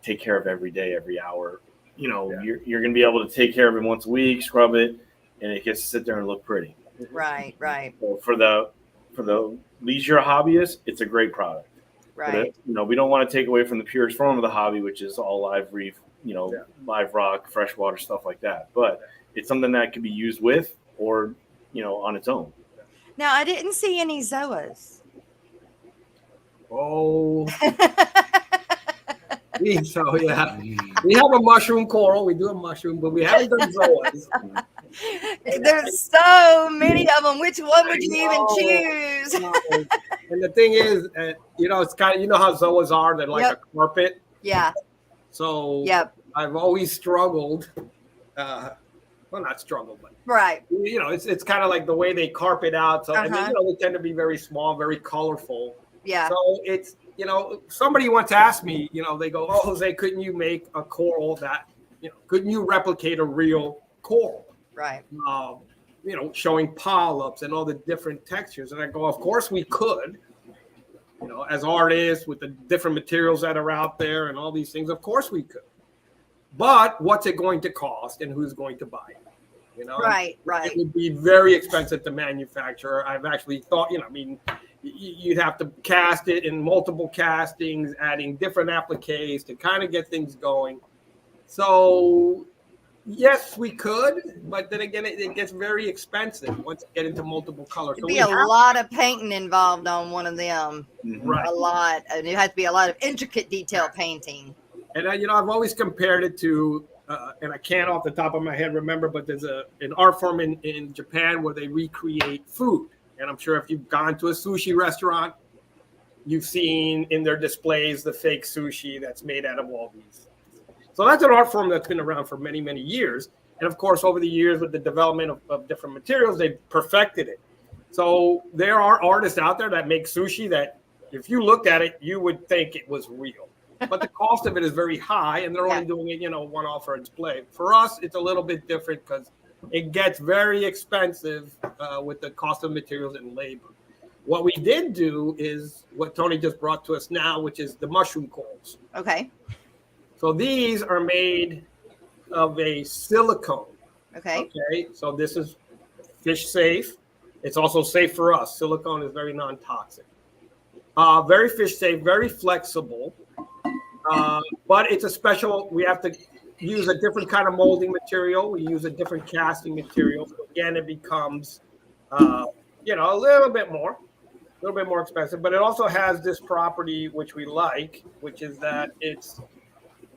take care of every day, every hour. You know, you're going to be able to take care of it once a week, scrub it, and it gets to sit there and look pretty. Right. So for the leisure hobbyist, it's a great product. Right. You know, we don't want to take away from the purest form of the hobby, which is all live reef, you know, live rock, freshwater, stuff like that. But it's something that can be used with or, you know, on its own. Now, I didn't see any zoas. Oh. So yeah, we have a mushroom coral. We do a mushroom, but we haven't done zoas. There's so many of them. Which one would you even choose? And the thing is, you know, it's kind of, you know how zoas are. They're like a carpet. Yeah. So I've always struggled. Well, not struggled, but you know, it's kind of like the way they carpet out. So and then, you know, they tend to be very small, very colorful. Yeah. So it's, you know, somebody once asked me, you know, they go, "Oh, Jose, couldn't you make a coral that, you know, couldn't you replicate a real coral?" Right. You know, showing polyps and all the different textures. And I go, "Of course we could." You know, as artists with the different materials that are out there and all these things, of course we could. But what's it going to cost and who's going to buy it? You know, right. It would be very expensive to manufacture. I've actually thought, you know, I mean, you'd have to cast it in multiple castings, adding different appliques to kind of get things going. So, yes, we could, but then again, it gets very expensive once you get into multiple colors. There'd be a lot of painting involved on one of them. Right. A lot. And it has to be a lot of intricate detail painting. And, you know, I've always compared it to, and I can't off the top of my head remember, but there's an art form in Japan where they recreate food. And I'm sure if you've gone to a sushi restaurant, you've seen in their displays the fake sushi that's made out of all these. So that's an art form that's been around for many, many years. And of course, over the years with the development of different materials, they've perfected it. So there are artists out there that make sushi that if you looked at it, you would think it was real. But the cost of it is very high, and they're only doing it, one-off for a display. For us, it's a little bit different because it gets very expensive with the cost of materials and labor. What we did do is what Tony just brought to us now, which is the mushroom coils. Okay. So these are made of a silicone. Okay. Okay. So this is fish safe. It's also safe for us. Silicone is very non-toxic. Very fish safe, very flexible. But it's a special, we have to use a different kind of molding material. We use a different casting material. So again, it becomes, a little bit more expensive, but it also has this property, which we like, which is that it's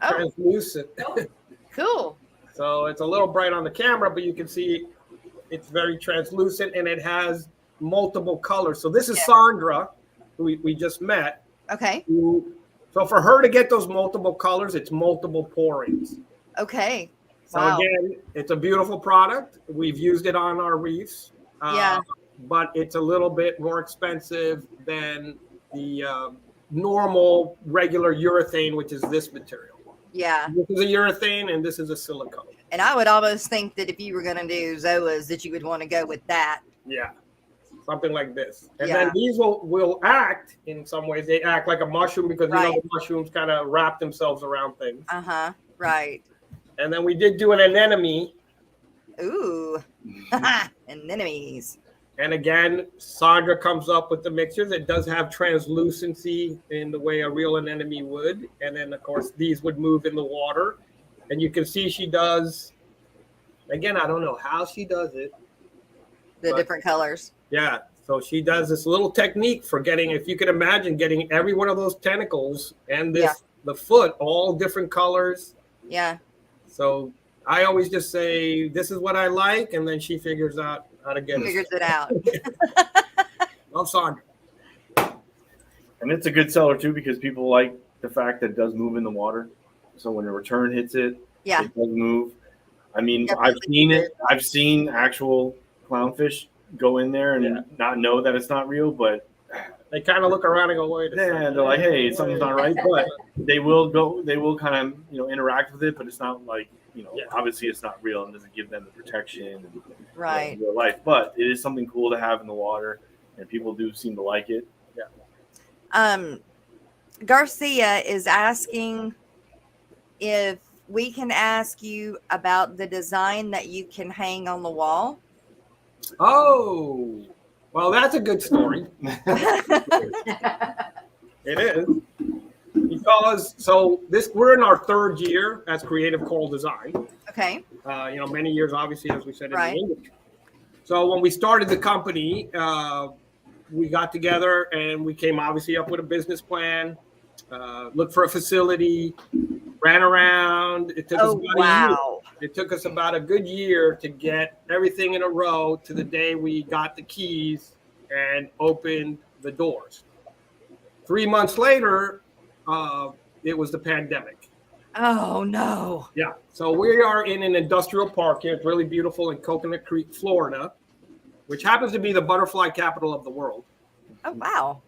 translucent. Cool. So it's a little bright on the camera, but you can see it's very translucent and it has multiple colors. So this is Sandra, who we just met. Okay. So for her to get those multiple colors, it's multiple pourings. Okay. So wow. Again, it's a beautiful product. We've used it on our reefs. But it's a little bit more expensive than the normal regular urethane, which is this material. Yeah. This is a urethane and this is a silicone. And I would almost think that if you were going to do Zoas, that you would want to go with that. Yeah. Something like this. And then these will act in some ways. They act like a mushroom because the mushrooms kind of wrap themselves around things. Uh-huh. Right. And then we did do an anemone. Ooh. Anemones. And again, Sandra comes up with the mixtures. It does have translucency in the way a real anemone would. And then, of course, these would move in the water. And you can see she does, again, I don't know how she does it. The different colors. Yeah. So she does this little technique for getting, if you could imagine, getting every one of those tentacles and the foot, all different colors. Yeah. So I always just say, this is what I like. And then she figures out how to get Figures it out. Love Sandra. And it's a good seller too because people like the fact that it does move in the water. So when the return hits it, it does move. I mean, I've seen it. I've seen actual clownfish go in there and not know that it's not real, but they kind of look around and go, wait. They're like, hey, something's not right. But they will kind of, interact with it, but it's not like, obviously it's not real and doesn't give them the protection and real life. But it is something cool to have in the water, and people do seem to like it. Yeah. Garcia is asking if we can ask you about the design that you can hang on the wall. Oh, well, that's a good story. It is. Because we're in our third year as Creative Coral Design. Okay. Many years, obviously, as we said, in the industry. So when we started the company, we got together and we came obviously up with a business plan, looked for a facility, ran around. It took us about a year. It took us about a good year to get everything in a row to the day we got the keys and opened the doors. 3 months later, it was the pandemic. Oh, no. Yeah. So we are in an industrial park here. It's really beautiful in Coconut Creek, Florida, which happens to be the butterfly capital of the world. Oh, wow.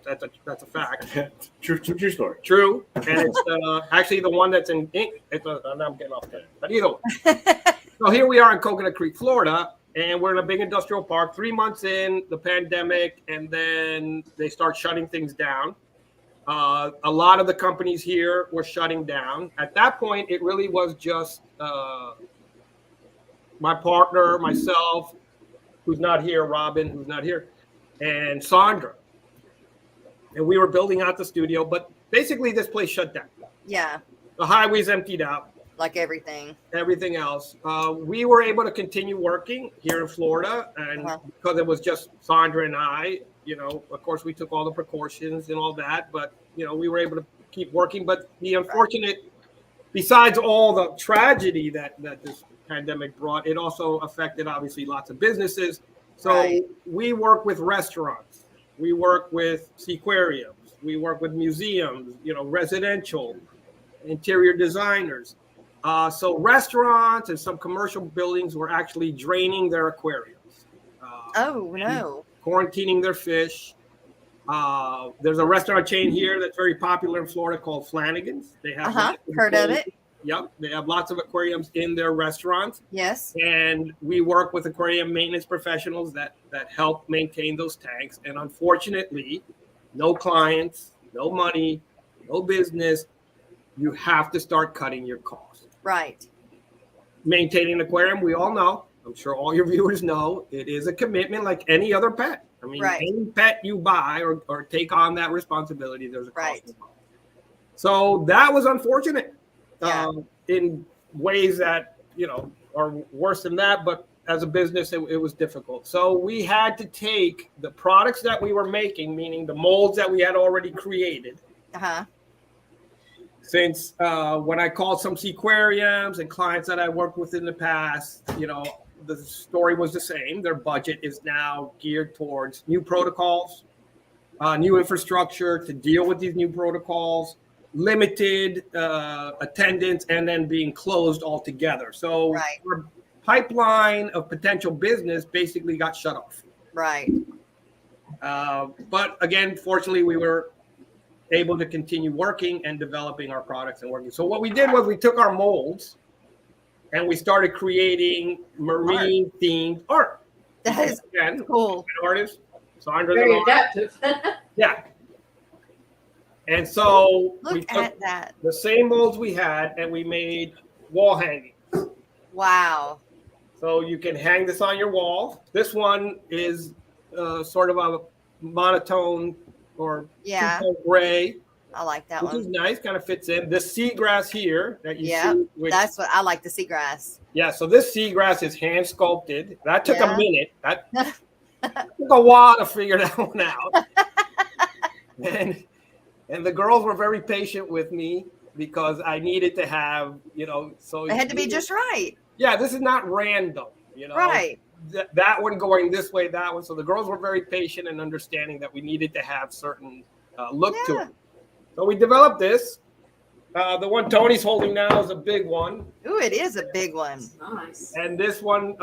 That's a fact. True story. True. And it's actually the one that's in ink. I'm getting off there. But either way. So here we are in Coconut Creek, Florida, and we're in a big industrial park. 3 months in the pandemic, and then they start shutting things down. A lot of the companies here were shutting down. At that point, it really was just my partner, myself, who's not here, Robin, who's not here, and Sandra. And we were building out the studio, but basically this place shut down. Yeah. The highways emptied out. Like everything. Everything else. We were able to continue working here in Florida, and because it was just Sandra and I, of course we took all the precautions and all that, but, we were able to keep working. But the unfortunate, besides all the tragedy that this pandemic brought, it also affected obviously lots of businesses. So we work with restaurants, we work with aquariums, we work with museums, residential, interior designers. So restaurants and some commercial buildings were actually draining their aquariums. Oh no! Quarantining their fish. There's a restaurant chain here that's very popular in Florida called Flanagan's. They have heard of it. Yep, they have lots of aquariums in their restaurants. Yes. And we work with aquarium maintenance professionals that help maintain those tanks. And unfortunately, no clients, no money, no business. You have to start cutting your costs. Right. Maintaining an aquarium, we all know. I'm sure all your viewers know it is a commitment like any other pet. I mean, any pet you buy or take on that responsibility, there's a cost involved. So that was unfortunate in ways that, are worse than that. But as a business, it was difficult. So we had to take the products that we were making, meaning the molds that we had already created. Since when I called some aquariums and clients that I worked with in the past, the story was the same. Their budget is now geared towards new protocols, new infrastructure to deal with these new protocols, limited attendance, and then being closed altogether. So our pipeline of potential business basically got shut off. Right. But again, fortunately, we were able to continue working and developing our products and working. So what we did was we took our molds and we started creating marine themed art. That is cool. Artists. Sandra, very adaptive. Yeah. And so we took the same molds we had and we made wall hangings. Wow. So you can hang this on your wall. This one is sort of a monotone or gray. I like that which one. Which is nice, kind of fits in. The seagrass here that you see. That's what I like, the seagrass. Yeah, so this seagrass is hand sculpted. That took a minute. That took a while to figure that one out. And the girls were very patient with me because I needed to have, so it had to be just right. Yeah, this is not random, Right. That one going this way, that one. So the girls were very patient and understanding that we needed to have certain look to it. So we developed this. The one Tony's holding now is a big one. Ooh, it is a big one. Nice. And this one,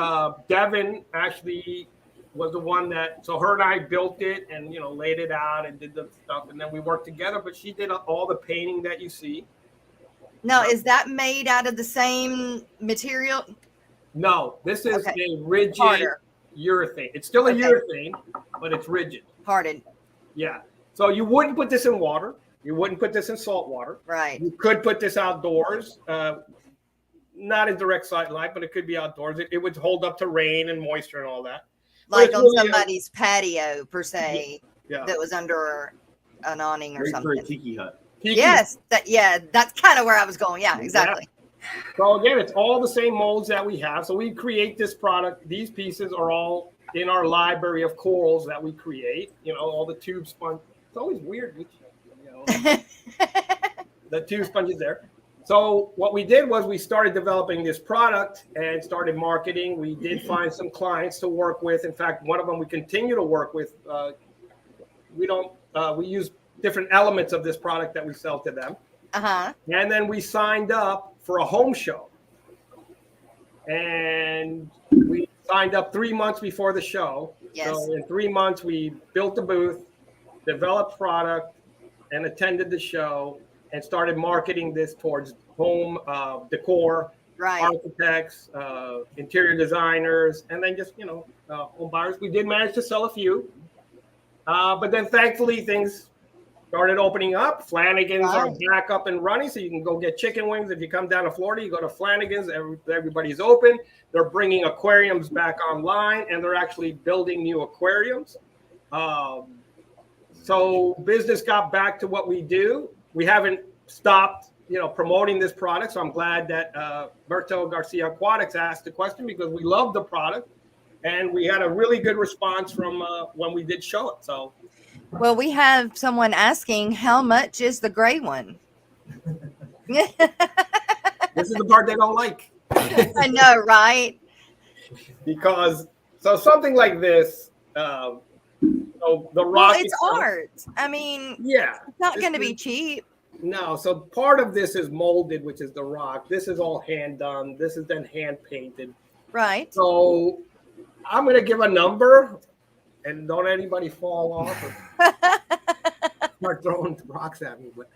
Devin actually was the one that, so her and I built it and, laid it out and did the stuff. And then we worked together, but she did all the painting that you see. Now, is that made out of the same material? No, this is a rigid urethane. It's still a urethane, but it's rigid. Hardened. Yeah. So you wouldn't put this in water. You wouldn't put this in salt water. Right. You could put this outdoors, not in direct sunlight, but it could be outdoors. It would hold up to rain and moisture and all that. Like on somebody's patio, per se, that was under an awning or something. For a tiki hut. Yes. That's kind of where I was going. Yeah, exactly. Yeah. So again, it's all the same molds that we have. So we create this product. These pieces are all in our library of corals that we create. All the tube sponge. It's always weird. The tube sponge is there. So what we did was we started developing this product and started marketing. We did find some clients to work with. In fact, one of them we continue to work with. We use different elements of this product that we sell to them. And then we signed up for a home show. And we signed up 3 months before the show. Yes. So in 3 months, we built the booth, developed product, and attended the show and started marketing this towards home decor, architects, interior designers, and then just, home buyers. We did manage to sell a few. But then thankfully things started opening up. Flanagan's are back up and running, so you can go get chicken wings. If you come down to Florida, you go to Flanagan's, everybody's open. They're bringing aquariums back online, and they're actually building new aquariums. So business got back to what we do. We haven't stopped, promoting this product. So I'm glad that Berto Garcia Aquatics asked the question because we love the product, and we had a really good response from when we did show it. So, well, we have someone asking, how much is the gray one? This is the part they don't like. I know, right? Because something like this. So the rock. Well, it's art. I mean, yeah, it's not going to be cheap. No, so part of this is molded, which is the rock. This is all hand done. This is then hand painted. Right. So I'm going to give a number, and don't anybody fall off or start throwing rocks at me. But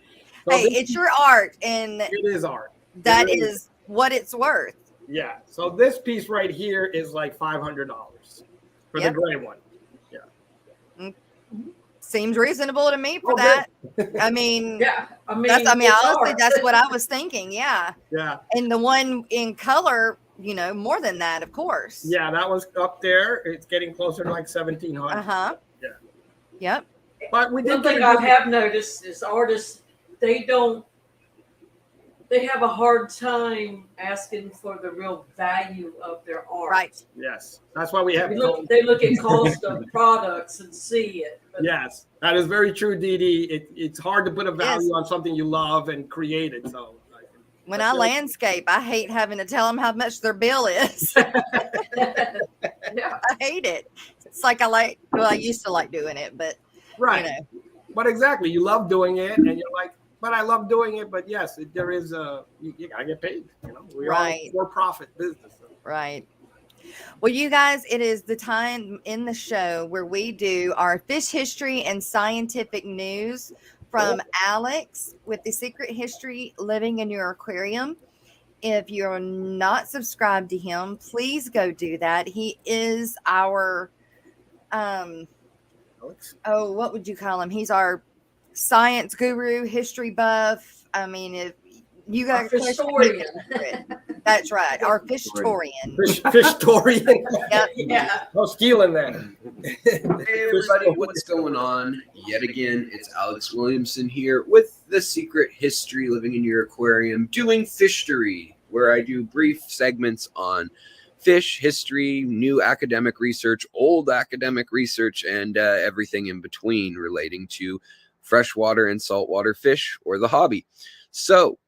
so hey, it's your art, and it is art. That is what it's worth. Yeah. So this piece right here is like $500 for the gray one. Yeah. Seems reasonable to me for that. I mean, yeah. Honestly, that's what I was thinking. Yeah. Yeah. And the one in color, more than that, of course. Yeah, that was up there. It's getting closer to like 1,700. Uh-huh. Yeah. Yep. But we did. One thing I have noticed is artists, they have a hard time asking for the real value of their art. Right. Yes. That's why we have. They look at cost of products and see it. Yes, that is very true, Dee Dee. It's hard to put a value on something you love and create it. So when I landscape, I hate having to tell them how much their bill is. Yeah. I hate it. It's like I used to like doing it, but right. But exactly, you love doing it, and you're like, but I love doing it. But yes, there is you gotta get paid. We are a for-profit business. So. Right. Well, you guys, it is the time in the show where we do our fish history and scientific news from Alex with The Secret History Living in Your Aquarium. If you're not subscribed to him, please go do that. He is our, what would you call him? He's our science guru, history buff. I mean, if you got a historian. That's right. Our fishtorian. Fishtorian. Yep. Yeah. No stealing that. Hey everybody, what's going on? Yet again, it's Alex Williamson here with The Secret History Living in Your Aquarium, doing Fishery, where I do brief segments on fish history, new academic research, old academic research, and everything in between relating to freshwater and saltwater fish or the hobby. So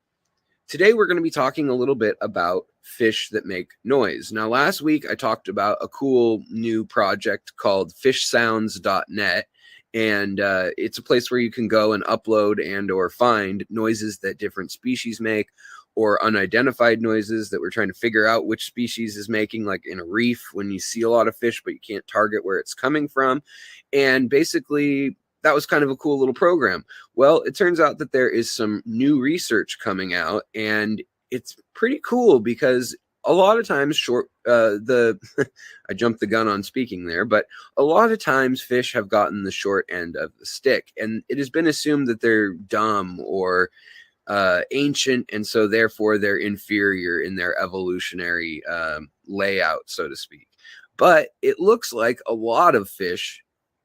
today we're going to be talking a little bit about fish that make noise. Now, last week I talked about a cool new project called fishsounds.net, and it's a place where you can go and upload and or find noises that different species make, or unidentified noises that we're trying to figure out which species is making, like in a reef when you see a lot of fish but you can't target where it's coming from. And basically that was kind of a cool little program. Well, it turns out that there is some new research coming out, and it's pretty cool because a lot of times I jumped the gun on speaking there, but a lot of times fish have gotten the short end of the stick, and it has been assumed that they're dumb or ancient, and so therefore they're inferior in their evolutionary layout, so to speak. But it looks like a lot of fish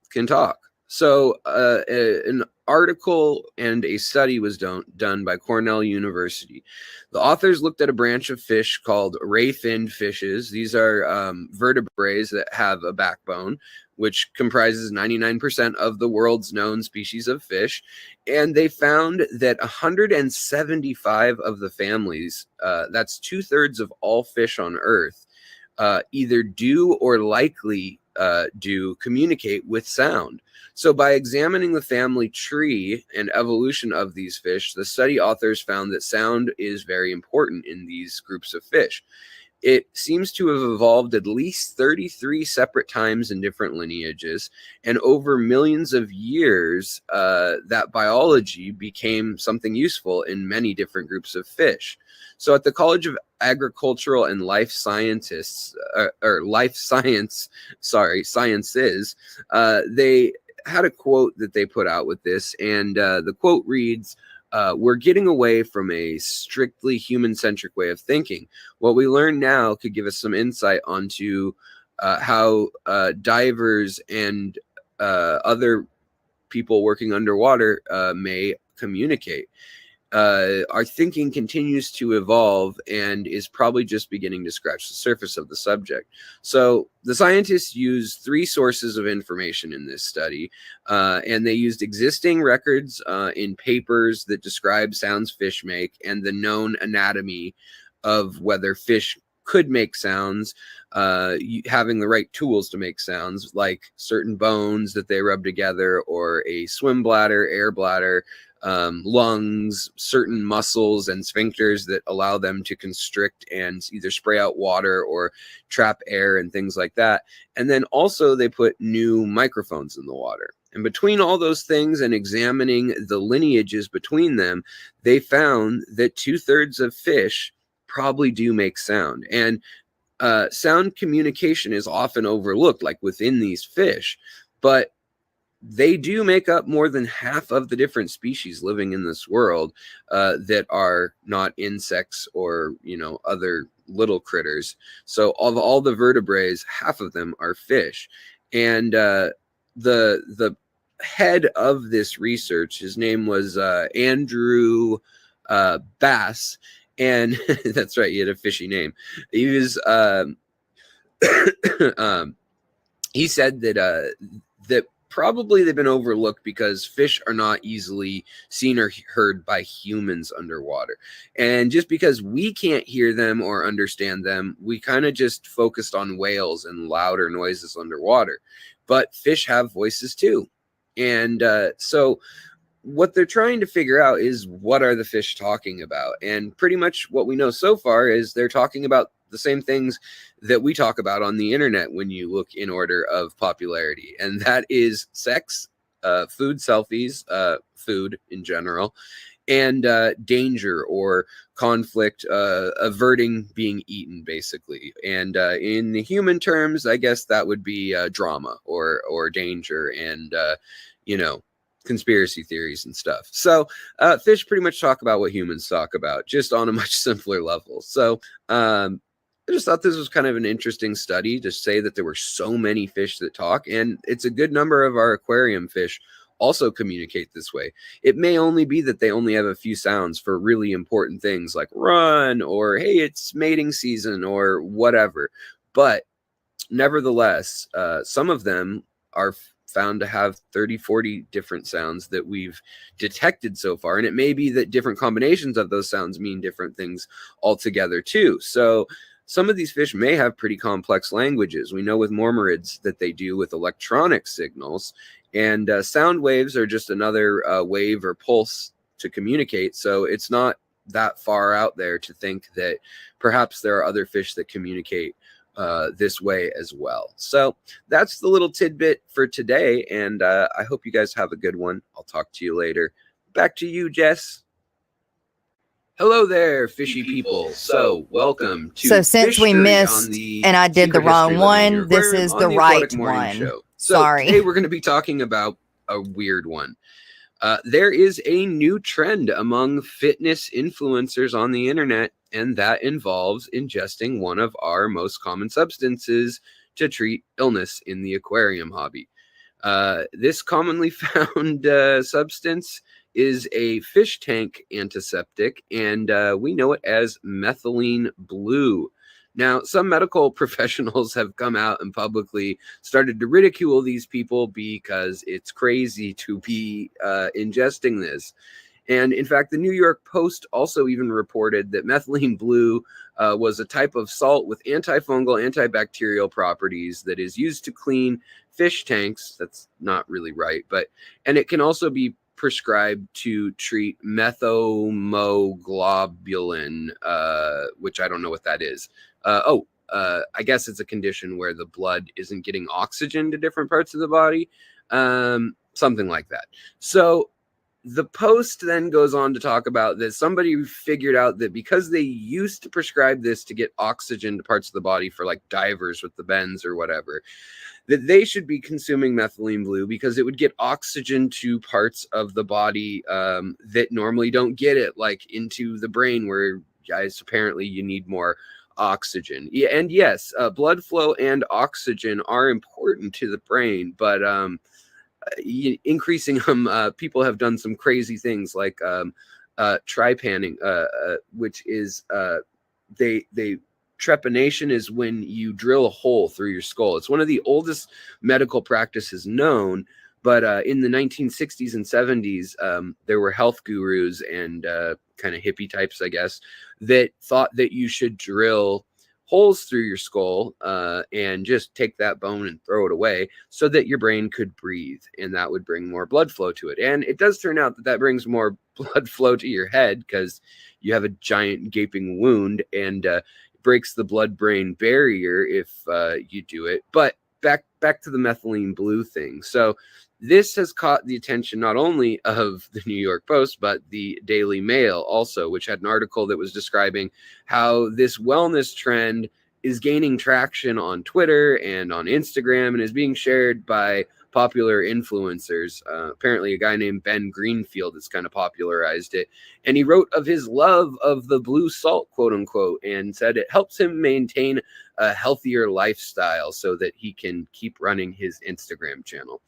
can talk. So an article and a study was done by Cornell University. The authors looked at a branch of fish called ray-finned fishes. These are vertebrates that have a backbone, which comprises 99% of the world's known species of fish. And they found that 175 of the families, that's 2/3 of all fish on Earth, either do or likely do communicate with sound. So by examining the family tree and evolution of these fish, the study authors found that sound is very important in these groups of fish. It seems to have evolved at least 33 separate times in different lineages, and over millions of years, that biology became something useful in many different groups of fish. So at the College of Agricultural and Life Sciences, they had a quote that they put out with this, and the quote reads, "We're getting away from a strictly human-centric way of thinking. What we learn now could give us some insight onto how divers and other people working underwater may communicate. Our thinking continues to evolve and is probably just beginning to scratch the surface of the subject." So the scientists used 3 sources of information in this study, and they used existing records in papers that describe sounds fish make and the known anatomy of whether fish could make sounds, having the right tools to make sounds, like certain bones that they rub together, or a swim bladder, air bladder, lungs, certain muscles and sphincters that allow them to constrict and either spray out water or trap air and things like that. And then also they put new microphones in the water. And between all those things and examining the lineages between them, they found that 2/3 of fish probably do make sound. And sound communication is often overlooked, like within these fish, but they do make up more than half of the different species living in this world that are not insects or, other little critters. So of all the vertebrates, half of them are fish. And the head of this research, his name was Andrew Bass, and that's right, he had a fishy name. He was he said that probably they've been overlooked because fish are not easily seen or heard by humans underwater. And just because we can't hear them or understand them, we kind of just focused on whales and louder noises underwater. But fish have voices too. And so what they're trying to figure out is, what are the fish talking about? And pretty much what we know so far is they're talking about the same things that we talk about on the internet when you look in order of popularity. And that is sex, food selfies, food in general, and danger or conflict, averting being eaten, basically. And in the human terms, I guess that would be drama or danger and, conspiracy theories and stuff. So fish pretty much talk about what humans talk about, just on a much simpler level. So I just thought this was kind of an interesting study to say that there were so many fish that talk, and it's a good number of our aquarium fish also communicate this way. It may only be that they only have a few sounds for really important things like run or hey, it's mating season or whatever. But nevertheless, some of them are found to have 30, 40 different sounds that we've detected so far. And it may be that different combinations of those sounds mean different things altogether too. So some of these fish may have pretty complex languages. We know with mormyrids that they do with electronic signals, and sound waves are just another wave or pulse to communicate. So it's not that far out there to think that perhaps there are other fish that communicate this way as well. So that's the little tidbit for today, and I hope you guys have a good one. I'll talk to you later. Back to you, Jess. Hello there, fishy people. So welcome to So since we Fishery missed on the and I did the Secret History wrong Living in Your one, this Aquarium is on the Aquatic right Morning one. Show. So Sorry. today we're going to be talking about a weird one. There is a new trend among fitness influencers on the internet, and that involves ingesting one of our most common substances to treat illness in the aquarium hobby. This commonly found substance is a fish tank antiseptic, and we know it as methylene blue. Now, some medical professionals have come out and publicly started to ridicule these people because it's crazy to be ingesting this. And in fact, the New York Post also even reported that methylene blue was a type of salt with antifungal, antibacterial properties that is used to clean fish tanks. That's not really right, and it can also be prescribed to treat methomoglobulin, which I don't know what that is. I guess it's a condition where the blood isn't getting oxygen to different parts of the body, something like that. So the Post then goes on to talk about that somebody figured out that because they used to prescribe this to get oxygen to parts of the body for like divers with the bends or whatever, that they should be consuming methylene blue because it would get oxygen to parts of the body that normally don't get it, like into the brain where, guys, apparently you need more oxygen. Yeah, and yes, blood flow and oxygen are important to the brain, but increasing them, people have done some crazy things like trypaning, which is trepanation is when you drill a hole through your skull. It's one of the oldest medical practices known, but in the 1960s and 70s, there were health gurus and kind of hippie types, I guess, that thought that you should drill holes through your skull and just take that bone and throw it away so that your brain could breathe, and that would bring more blood flow to it. And it does turn out that that brings more blood flow to your head because you have a giant gaping wound, and breaks the blood-brain barrier if you do it. But back to the methylene blue thing. So this has caught the attention not only of the New York Post, but the Daily Mail also, which had an article that was describing how this wellness trend is gaining traction on Twitter and on Instagram and is being shared by popular influencers. Apparently a guy named Ben Greenfield has kind of popularized it. And he wrote of his love of the blue salt, quote unquote, and said it helps him maintain a healthier lifestyle so that he can keep running his Instagram channel.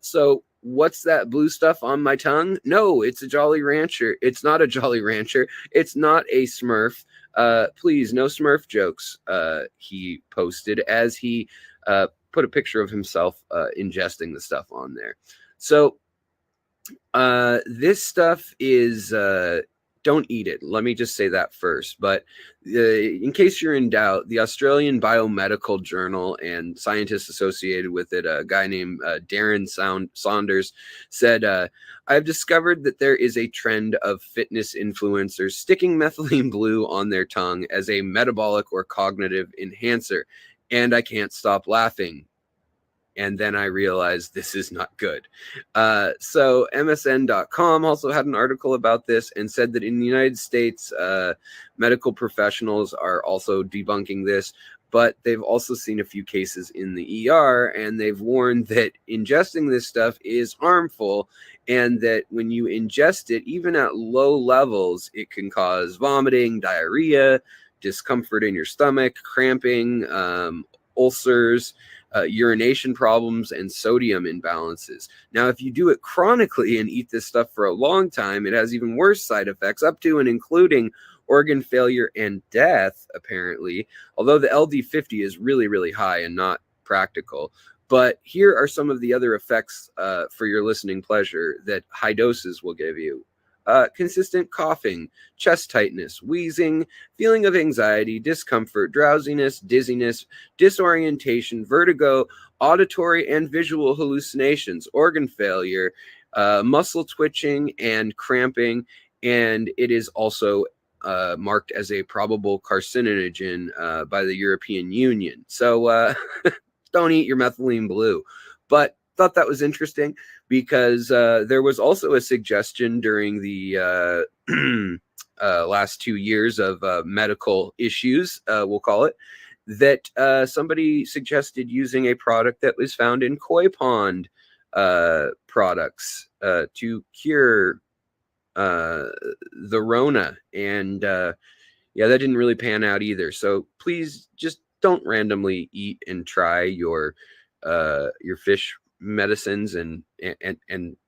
So what's that blue stuff on my tongue? No, it's a Jolly Rancher. It's not a Jolly Rancher. It's not a Smurf. Please, no Smurf jokes, he posted as he put a picture of himself ingesting the stuff on there. So this stuff is don't eat it. Let me just say that first. But in case you're in doubt, the Australian Biomedical Journal and scientists associated with it, a guy named Darren Saunders, said, I've discovered that there is a trend of fitness influencers sticking methylene blue on their tongue as a metabolic or cognitive enhancer. And I can't stop laughing. And then I realized this is not good. So MSN.com also had an article about this and said that in the United States, medical professionals are also debunking this, but they've also seen a few cases in the ER, and they've warned that ingesting this stuff is harmful, and that when you ingest it, even at low levels, it can cause vomiting, diarrhea, discomfort in your stomach, cramping, ulcers, urination problems, and sodium imbalances. Now, if you do it chronically and eat this stuff for a long time, it has even worse side effects, up to and including organ failure and death, apparently, although the LD50 is really, really high and not practical. But here are some of the other effects for your listening pleasure that high doses will give you. Consistent coughing, chest tightness, wheezing, feeling of anxiety, discomfort, drowsiness, dizziness, disorientation, vertigo, auditory and visual hallucinations, organ failure, muscle twitching and cramping, and it is also marked as a probable carcinogen by the European Union. So don't eat your methylene blue. But thought that was interesting because there was also a suggestion during the last 2 years of medical issues, we'll call it, that somebody suggested using a product that was found in koi pond products to cure the Rona. And yeah, that didn't really pan out either. So please just don't randomly eat and try your fish medicines and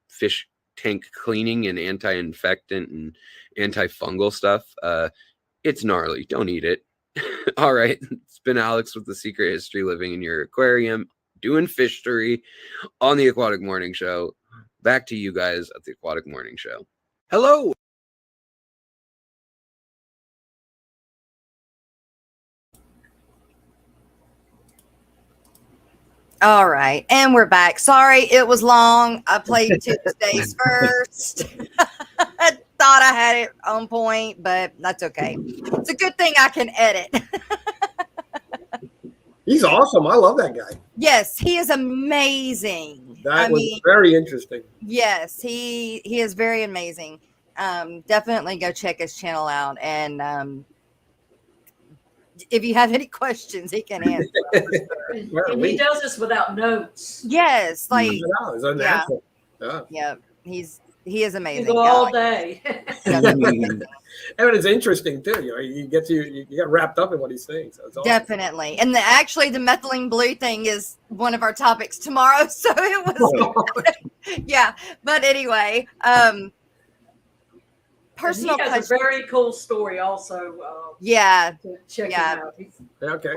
fish tank cleaning and anti-infectant and antifungal stuff. It's gnarly. Don't eat it. All right. It's been Alex with The Secret History, living in your aquarium, doing fishery on the Aquatic Morning Show. Back to you guys at the Aquatic Morning Show. Hello. All right, and we're back. Sorry, it was long. I played Tuesdays first. I thought I had it on point, but that's okay. It's a good thing I can edit. He's awesome. I love that guy. Yes, he is amazing. That was very interesting. Yes, he is very amazing. Definitely go check his channel out, and if you have any questions, he can answer. And he does this without notes. Yes, like yeah. He is amazing. He go all day. And it's interesting too. You know, you get wrapped up in what he's saying. So it's awesome. Definitely. And actually, the methylene blue thing is one of our topics tomorrow. So it was, yeah. But anyway, personal. He has a very cool story, also. Yeah. Check him out. Okay.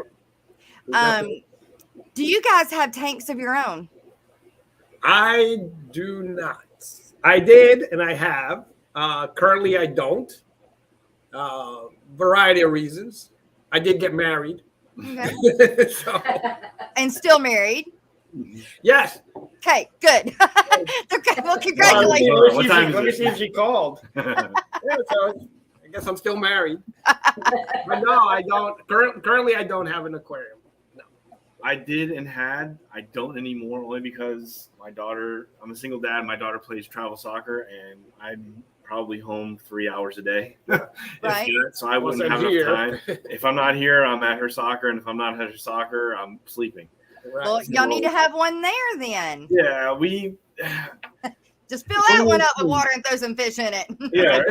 Do you guys have tanks of your own? I do not. I did, and I have. Currently, I don't. Variety of reasons. I did get married. Okay. So, And still married. yes. Okay, good. Okay, well, congratulations. What time is Let me it? see if she called. Yeah, so I guess I'm still married. But no, I don't. Currently, I don't have an aquarium. No. I did and had. I don't anymore, only because my daughter. I'm a single dad. My daughter plays travel soccer, and I'm probably home 3 hours a day. Right. So I wouldn't have enough time. If I'm not here, I'm at her soccer, and if I'm not at her soccer, I'm sleeping. Right. Well, y'all need to have one there then. Yeah, we. Just fill that one up with water and throw some fish in it. Yeah,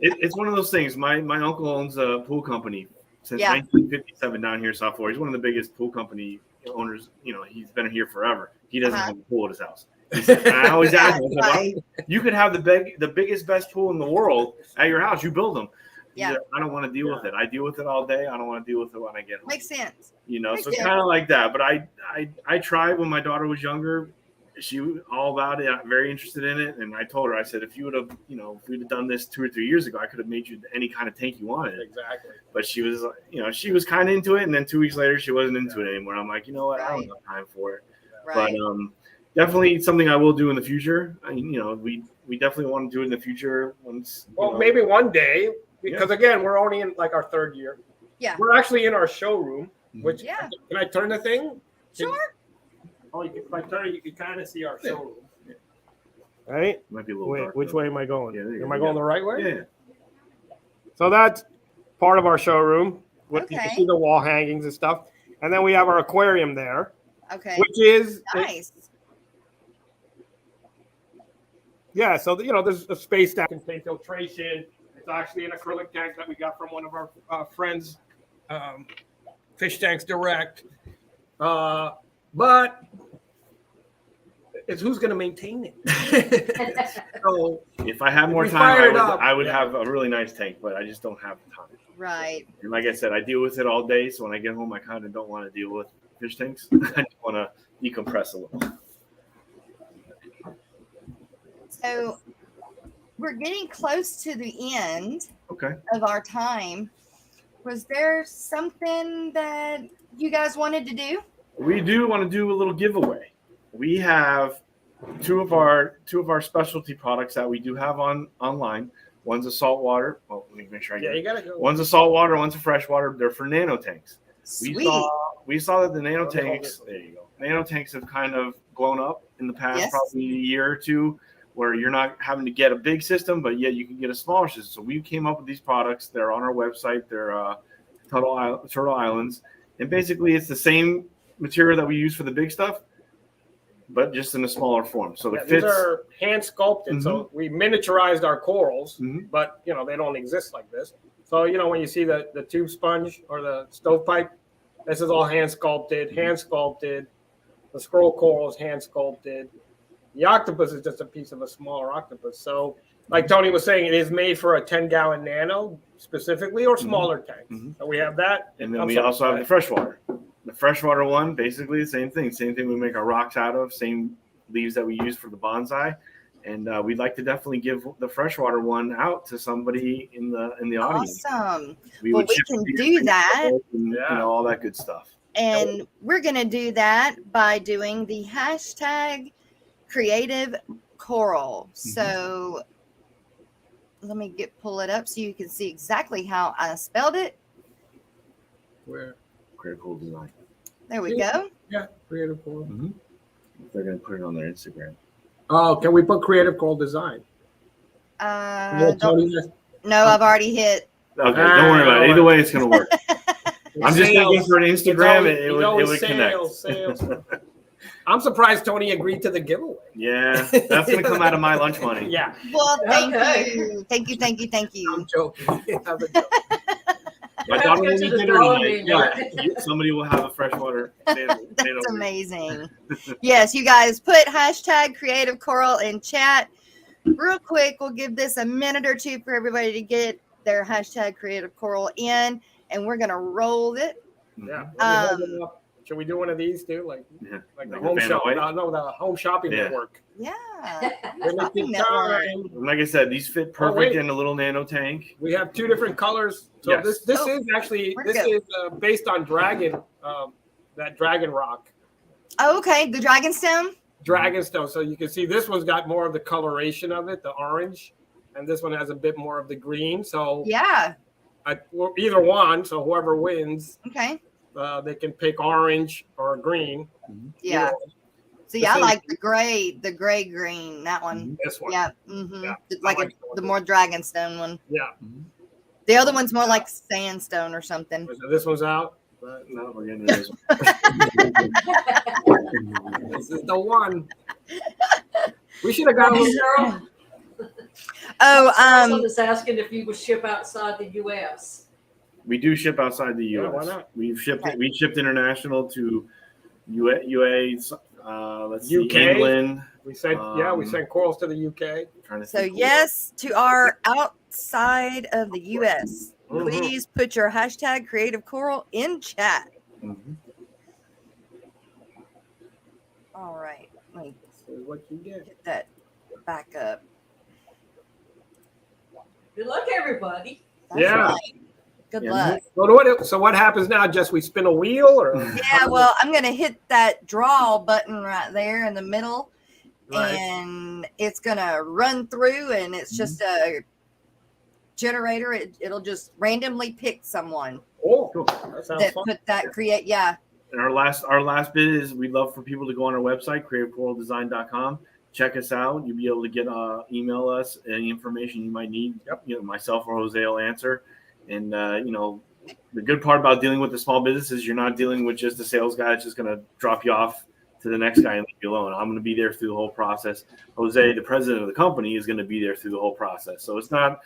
it's one of those things. My uncle owns a pool company since Yeah. 1957 down here in South Florida. He's one of the biggest pool company owners. You know, he's been here forever. He doesn't have a pool at his house. I always ask him, you could have the biggest, best pool in the world at your house. You build them. Yeah. I don't want to deal with it. I deal with it all day. I don't want to deal with it when I get home. Makes sense. You know, Makes so it's sense. kind of like that. But I tried when my daughter was younger. She was all about it, very interested in it. And I told her, I said, if we'd have done this 2 or 3 years ago, I could have made you any kind of tank you wanted. Exactly. But she was, she was kind of into it. And then 2 weeks later, she wasn't into it anymore. I'm like, you know what? I don't have time for it. Right. But definitely something I will do in the future. We definitely want to do it in the future. Once. Well, maybe one day, because again, we're only in like our 3rd year. Yeah. We're actually in our showroom, which Yeah. Can I turn the thing? Sure. If I turn it, you can kind of see our showroom. Right? Might be a little Wait, dark, which though. way am I going? Yeah, Am I going the right way? Yeah. So that's part of our showroom. You Okay. can see the wall hangings and stuff. And then we have our aquarium there, Okay. which is Nice. yeah. So there's a space that contains filtration. It's actually an acrylic tank that we got from one of our friends, Fish Tanks Direct. But it's who's going to maintain it. So if I had more we time, fired up. I would have a really nice tank, but I just don't have the time. Right. And like I said, I deal with it all day. So when I get home, I kind of don't want to deal with fish tanks. I just want to decompress a little. So we're getting close to the end Okay. of our time. Was there something that you guys wanted to do? We do want to do a little giveaway. We have two of our specialty products that we do have online. One's a saltwater. Well, let me make sure I get it. you got to go. One's a saltwater, one's a freshwater. They're for nano tanks. Sweet. We saw that the nano tanks. There you go. Nano tanks have kind of blown up in the past, probably a year or two, where you're not having to get a big system, but yet you can get a smaller system. So we came up with these products. They're on our website. They're Turtle Islands, and basically it's the same material that we use for the big stuff, but just in a smaller form. So it fits. These are hand sculpted. So we miniaturized our corals, but they don't exist like this. So when you see the tube sponge or the stovepipe, this is all hand sculpted. The scroll coral is hand sculpted. The octopus is just a piece of a smaller octopus. So like Tony was saying, it is made for a 10-gallon nano specifically or smaller tanks. So we have that. And then we also have the freshwater. The freshwater one, basically the same thing. Same thing we make our rocks out of, same leaves that we use for the bonsai. And we'd like to definitely give the freshwater one out to somebody in the audience. Awesome. We Well, we can do that. And, all that good stuff. And we're going to do that by doing the hashtag creative coral. So let me pull it up so you can see exactly how I spelled it. Where? Creative Coral Design. There we go. Yeah, creative coral. They're going to put it on their Instagram. Oh, can we put creative coral design? No, I've already hit. Okay, don't worry about it. Either way, it's going to work. I'm just thinking for an Instagram, it would connect. I'm surprised Tony agreed to the giveaway. Yeah, that's going to come out of my lunch money. Yeah. Well, thank you. I'm joking. My daughter will eat dinner tonight. Yeah, somebody will have a freshwater. That's amazing. Yes, you guys put hashtag creative coral in chat. Real quick, we'll give this a minute or two for everybody to get their hashtag creative coral in, and we're going to roll it. Yeah. Should we do one of these too? Like the Like home the shop? Vanna White? No, the home shopping Yeah. network. Yeah. When it's Shopping time. network. Like I said, these fit perfect in a little nano tank. We have 2 different colors. So Yes. this is actually where'd it this go? is based on dragon, that dragon rock, Oh, okay. The Dragonstone. dragonstone. So you can see this one's got more of the coloration of it, the orange, and this one has a bit more of the green. So Yeah. well, either one. So whoever wins, Okay. they can pick orange or green. Yeah. Either See, I like the gray green, that one. This one. Yeah. Yeah, Like I like the more Dragonstone one. Yeah. The other one's more like sandstone or something. So this one's out. No, we're getting this one. This is the one. We should have got one. Cheryl, Oh, someone is asking if you would ship outside the U.S. We do ship outside the U.S. Yeah, why not? We've shipped we shipped international to UA, let's see, UK. England. We sent we sent corals to the UK. Trying to so think. yes to our outside of the U.S. Mhm. Please put your hashtag Creative Coral in chat. Mhm. All right, let me This is what you get. get that back up. Good luck, everybody. That's Yeah. right. Good Yeah. luck. So what happens now? Just we spin a wheel, or Yeah, well, I'm gonna hit that draw button right there in the middle, Right. and it's gonna run through, and it's just a generator. It'll just randomly pick someone Oh, cool. That sounds that fun. put that create. Yeah, And our last bit is we'd love for people to go on our website, creativecoraldesign.com. Check us out. You'll be able to get email us any information you might need. Yep. You know, myself or Jose will answer. And you know, the good part about dealing with the small business is you're not dealing with just a sales guy that's just going to drop you off to the next guy and leave you alone. I'm going to be there through the whole process. Jose, the president of the company, is going to be there through the whole process. So it's not,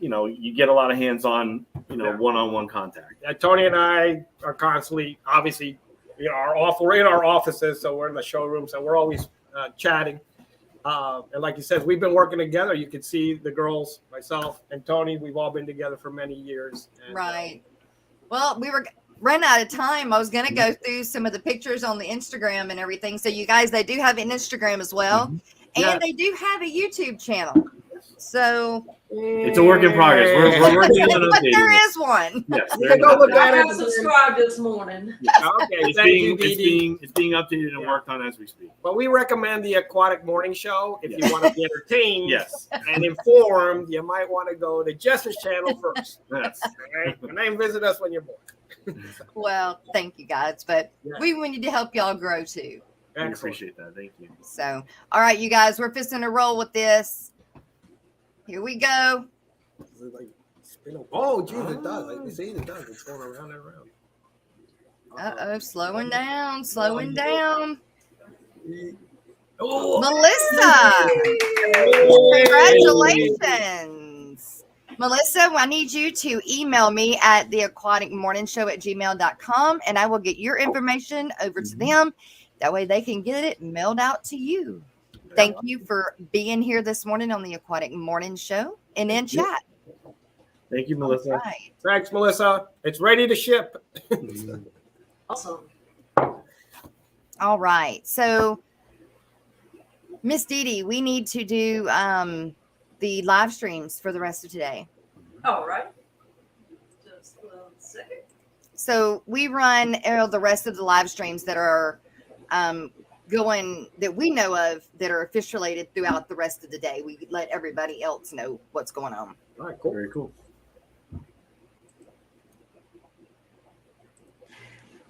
you know, you get a lot of hands-on, you know, one-on-one contact. Yeah, Tony and I are constantly, obviously, you know, we're in our offices, so we're in the showroom, so we're always chatting. And like you said, we've been working together. You can see the girls, myself and Tony, we've all been together for many years. And, right. Well, we were ran out of time. I was gonna go through some of the pictures on the Instagram and everything. So you guys, they do have an Instagram as well, and Yeah. they do have a YouTube channel. So It's a work in progress. We're working on but updating there it. is one. Yes, You there can go is look update. at I it. have subscribed this morning. Okay, thank you, Dee. It's being updated and Yeah. worked on as we speak. But we recommend the Aquatic Morning Show if you Yes. want to be entertained Yes. and informed. You might want to go to Jess's channel first. Yes. Okay? And then visit us when you're bored. Well, thank you guys, but Yeah. we need to help y'all grow too. I Excellent. appreciate that. Thank you. So, all right, you guys, we're fisting to roll with this. Here we go. Like, oh, geez, it does. Like, you see, it does. It's going around and around. Uh-oh, slowing down, slowing down. Oh, Melissa, congratulations. Melissa, I need you to email me at theaquaticmorningshow@gmail.com, and I will get your information over to them. That way they can get it mailed out to you. Thank you for being here this morning on the Aquatic Morning Show and in chat. Thank you, Melissa. All right. thanks, Melissa. It's ready to ship. Awesome. All right. So, Miss Dee Dee, we need to do the live streams for the rest of today. All right. Just a second. So we run the rest of the live streams that are going that we know of that are fish related throughout the rest of the day. We let everybody else know what's going on. All right, cool. Very cool.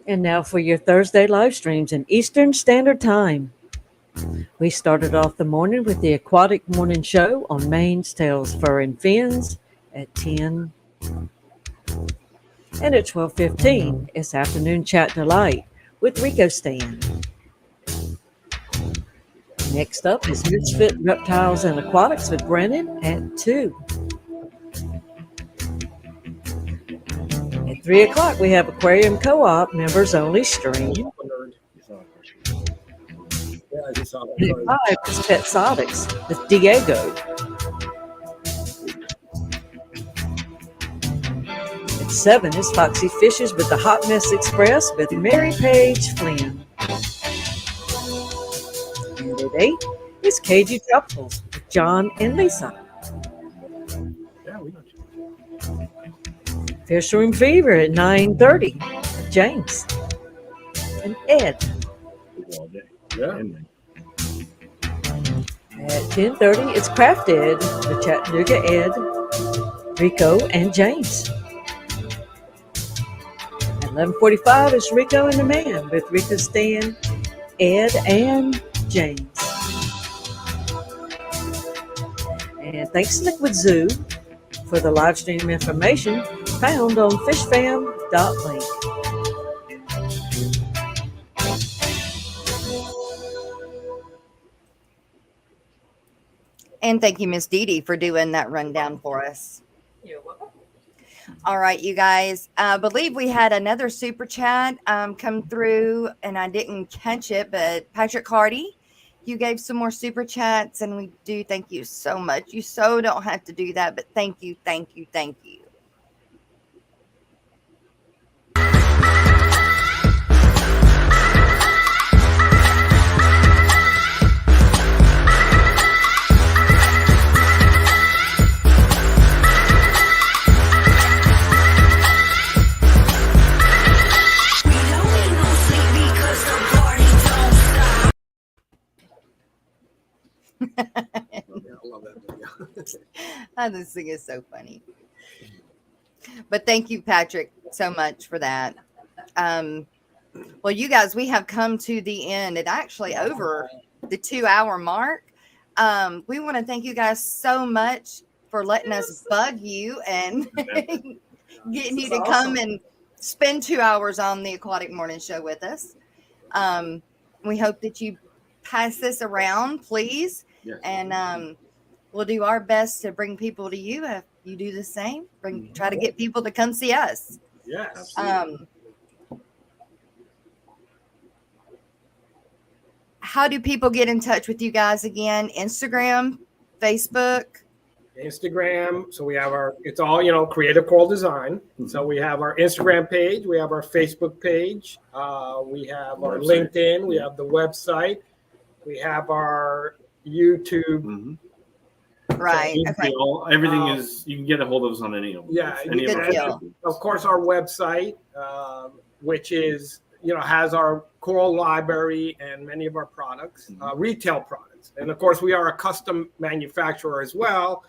And now for your Thursday live streams in Eastern Standard Time. We started off the morning with the Aquatic Morning Show on Maine's Tails, Fur and Fins at 10. And at 12:15, it's Afternoon Chat Delight with Rico Stan. Next up is Misfit Reptiles and Aquatics with Brennan at 2. At 3 o'clock, we have Aquarium Co-op members only stream. Yeah, I just saw that. 5 is Petsotics with Diego. At At 7 is Foxy Fishes with the Hot Mess Express with Mary Page Flynn. And at 8 is Cagey Truffles with John and Lisa. Yeah, we know. Fish Room Fever at 9:30, James and Ed. Yeah. At 10:30, it's Craft Ed with Chattanooga Ed, Rico, and James. At 11:45 is Rico and the Man with Rico, Stan, Ed, and James. And thanks Liquid Zoo for the live stream information found on fishfam.link. And thank you, Miss Dee Dee, for doing that rundown for us. You're welcome. All right, you guys. I believe we had another super chat come through, and I didn't catch it, but Patrick Hardy, you gave some more super chats, and we do thank you so much. You so don't have to do that, but thank you, thank you, thank you. This thing is so funny. But thank you, Patrick, so much for that. Well, you guys, we have come to the end and actually over the 2-hour mark. We want to thank you guys so much for letting us bug you and getting you to come and spend 2 hours on the Aquatic Morning Show with us. We hope that you pass this around, please. Yes. And we'll do our best to bring people to you if you do the same. Try to get people to come see us. Yes. How do people get in touch with you guys again? Instagram, Facebook? Instagram. So we have it's all, Creative Coral Design. So we have our Instagram page. We have our Facebook page. We have our LinkedIn. We have the website. We have our YouTube. Mm-hmm. Right. So okay. Everything is, you can get a hold of us on any of them. Yeah. Any of our of course, our website, which is, has our coral library and many of our products, retail products. And of course, we are a custom manufacturer as well.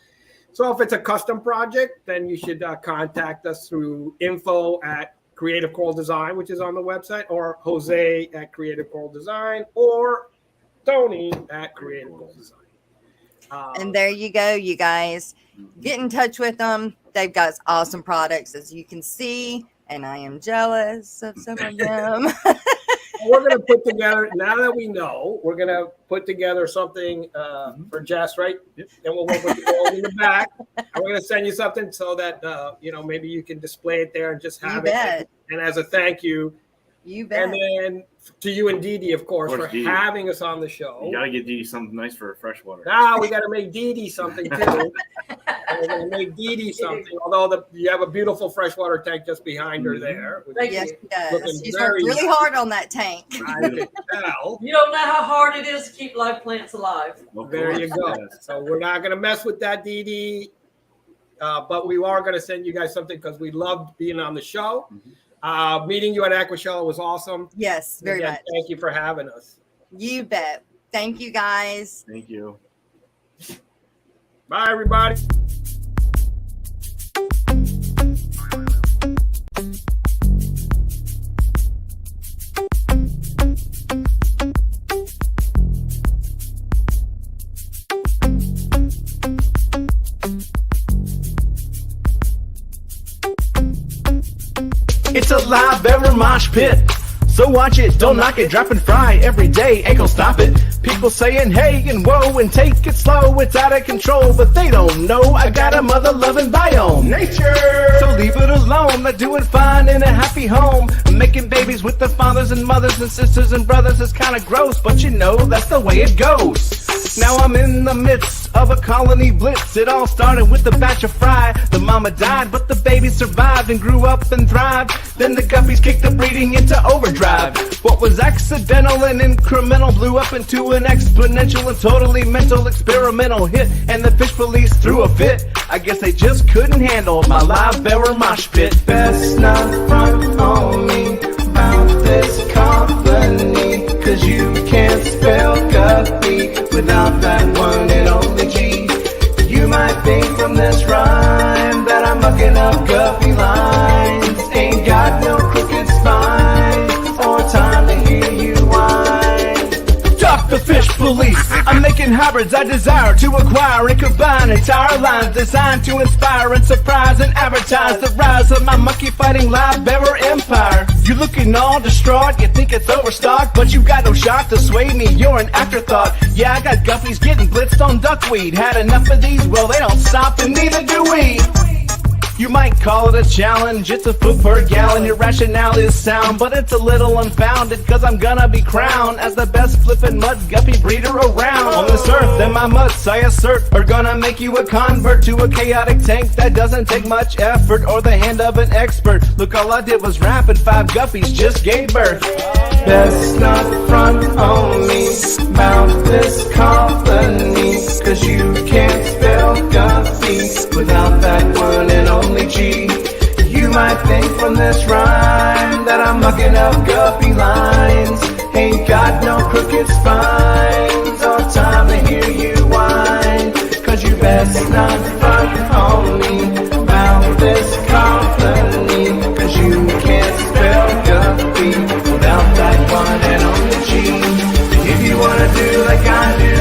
So if it's a custom project, then you should contact us through info@Creative Coral Design, which is on the website, or Jose at Creative Coral Design, or Tony at Creative Coral Design. And there you go, you guys. Get in touch with them. They've got awesome products, as you can see, and I am jealous of some of them. We're going to put together, now that we know, we're going to put together something for Jess, right? Yep. And we'll work with the girls in the back. And we're going to send you something so that, maybe you can display it there and just have it. And as a thank you. You bet. And then to you and Dee Dee, of course, for having us on the show. You got to get Dee Dee something nice for Freshwater. Now we got to make Dee Dee something too. We're going to make Dee Dee something. Although you have a beautiful freshwater tank just behind her there. Yes, she does. She's worked really hard on that tank. I can tell. You don't know how hard it is to keep live plants alive. Well, there you go. So we're not going to mess with that, Dee Dee. But we are going to send you guys something because we loved being on the show. Meeting you at Aquashella was awesome. Yes, very much. Thank you for having us. You bet. Thank you, guys. Thank you. Bye, everybody. It's a live ever mosh pit. So watch it, don't knock it, drop and fry every day, ain't gonna stop it. People saying hey and whoa and take it slow, it's out of control, but they don't know I got a mother loving biome. Nature! So leave it alone, they're doing fine in a happy home. Making babies with their fathers and mothers and sisters and brothers is kinda gross, but that's the way it goes. Now I'm in the midst of a colony blitz. It all started with a batch of fry. The mama died, but the baby survived and grew up and thrived. Then the guppies kicked the breeding into overdrive. What was accidental and incremental blew up into an exponential and totally mental experimental hit. And the fish police threw a fit. I guess they just couldn't handle my live bearer mosh pit. Best not front on me about this colony, 'cause you can't spell guppy without that one and only G. You might think from this rhyme that I'm mucking up guppy lines. Ain't got no crooked spine or time to hear you whine. Duck the fish police. I'm making hybrids I desire to acquire and combine entire lines designed to inspire and surprise and advertise the rise of my monkey fighting live bearer empire. You looking all distraught, you think it's overstocked, but you got no shot to sway me, you're an afterthought. Yeah, I got guppies getting blitzed on duckweed. Had enough of these, well they don't stop and neither do we. You might call it a challenge, it's a foot per gallon. Your rationale is sound, but it's a little unfounded, 'cause I'm gonna be crowned as the best flippin' mud guppy breeder around. On this earth, then my mutts, I assert, are gonna make you a convert to a chaotic tank that doesn't take much effort or the hand of an expert. Look, all I did was rap and 5 guppies just gave birth. Best not front on me about this colony, 'cause you can't spell guppy without that one and only G. You might think from this rhyme that I'm mucking up guppy lines. Ain't got no crooked spines or time to hear you whine, 'cause you best not front on me about this colony, 'cause you can't spell guppy without that one and only G. If you wanna do like I do,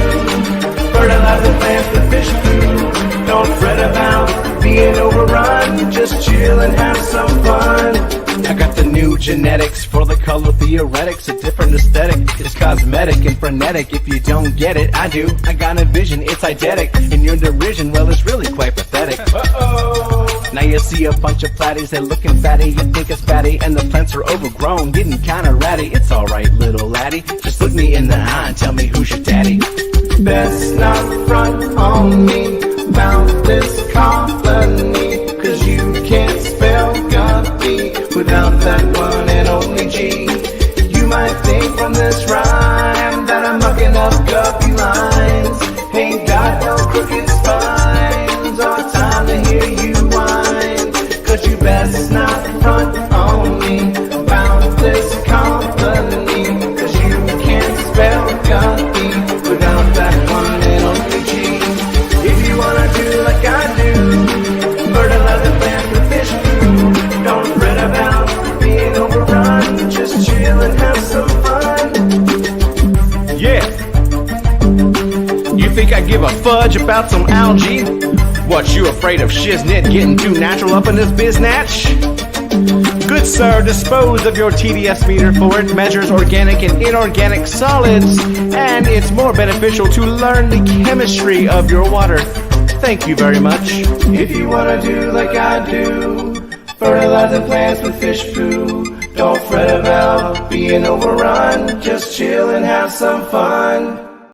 fertilize the plants with fish food. Don't fret about being overrun, just chill and have some fun. I got the new genetics for the color theoretics, a different aesthetic. It's cosmetic and frenetic. If you don't get it, I do. I got a vision, it's eidetic. And your derision, well, it's really quite pathetic. Uh-oh. Now you see a bunch of platties, they're looking fatty. You think it's fatty, and the plants are overgrown, getting kinda ratty. It's alright, little laddie. Just look me in the eye and tell me who's your daddy. Best not front on me about this colony, 'cause you can't spell guppy without that one and only G. You might think from this rhyme that I'm mucking up guppy lines. Ain't got no crooked spines or time to hear you whine, 'cause you best not front on me about this colony, 'cause you can't spell guppy without that one and only G. If you wanna do like I do, fertilize the plants with fish food. Don't fret about being overrun, just chill and have some fun. Yeah. You think I give a fudge about some algae? What, you afraid of shiznit getting too natural up in this biznatch? Good sir, dispose of your TDS meter, for it measures organic and inorganic solids, and it's more beneficial to learn the chemistry of your water. Thank you very much. If you wanna do like I do, fertilize the plants with fish food. Don't fret about being overrun, just chill and have some fun.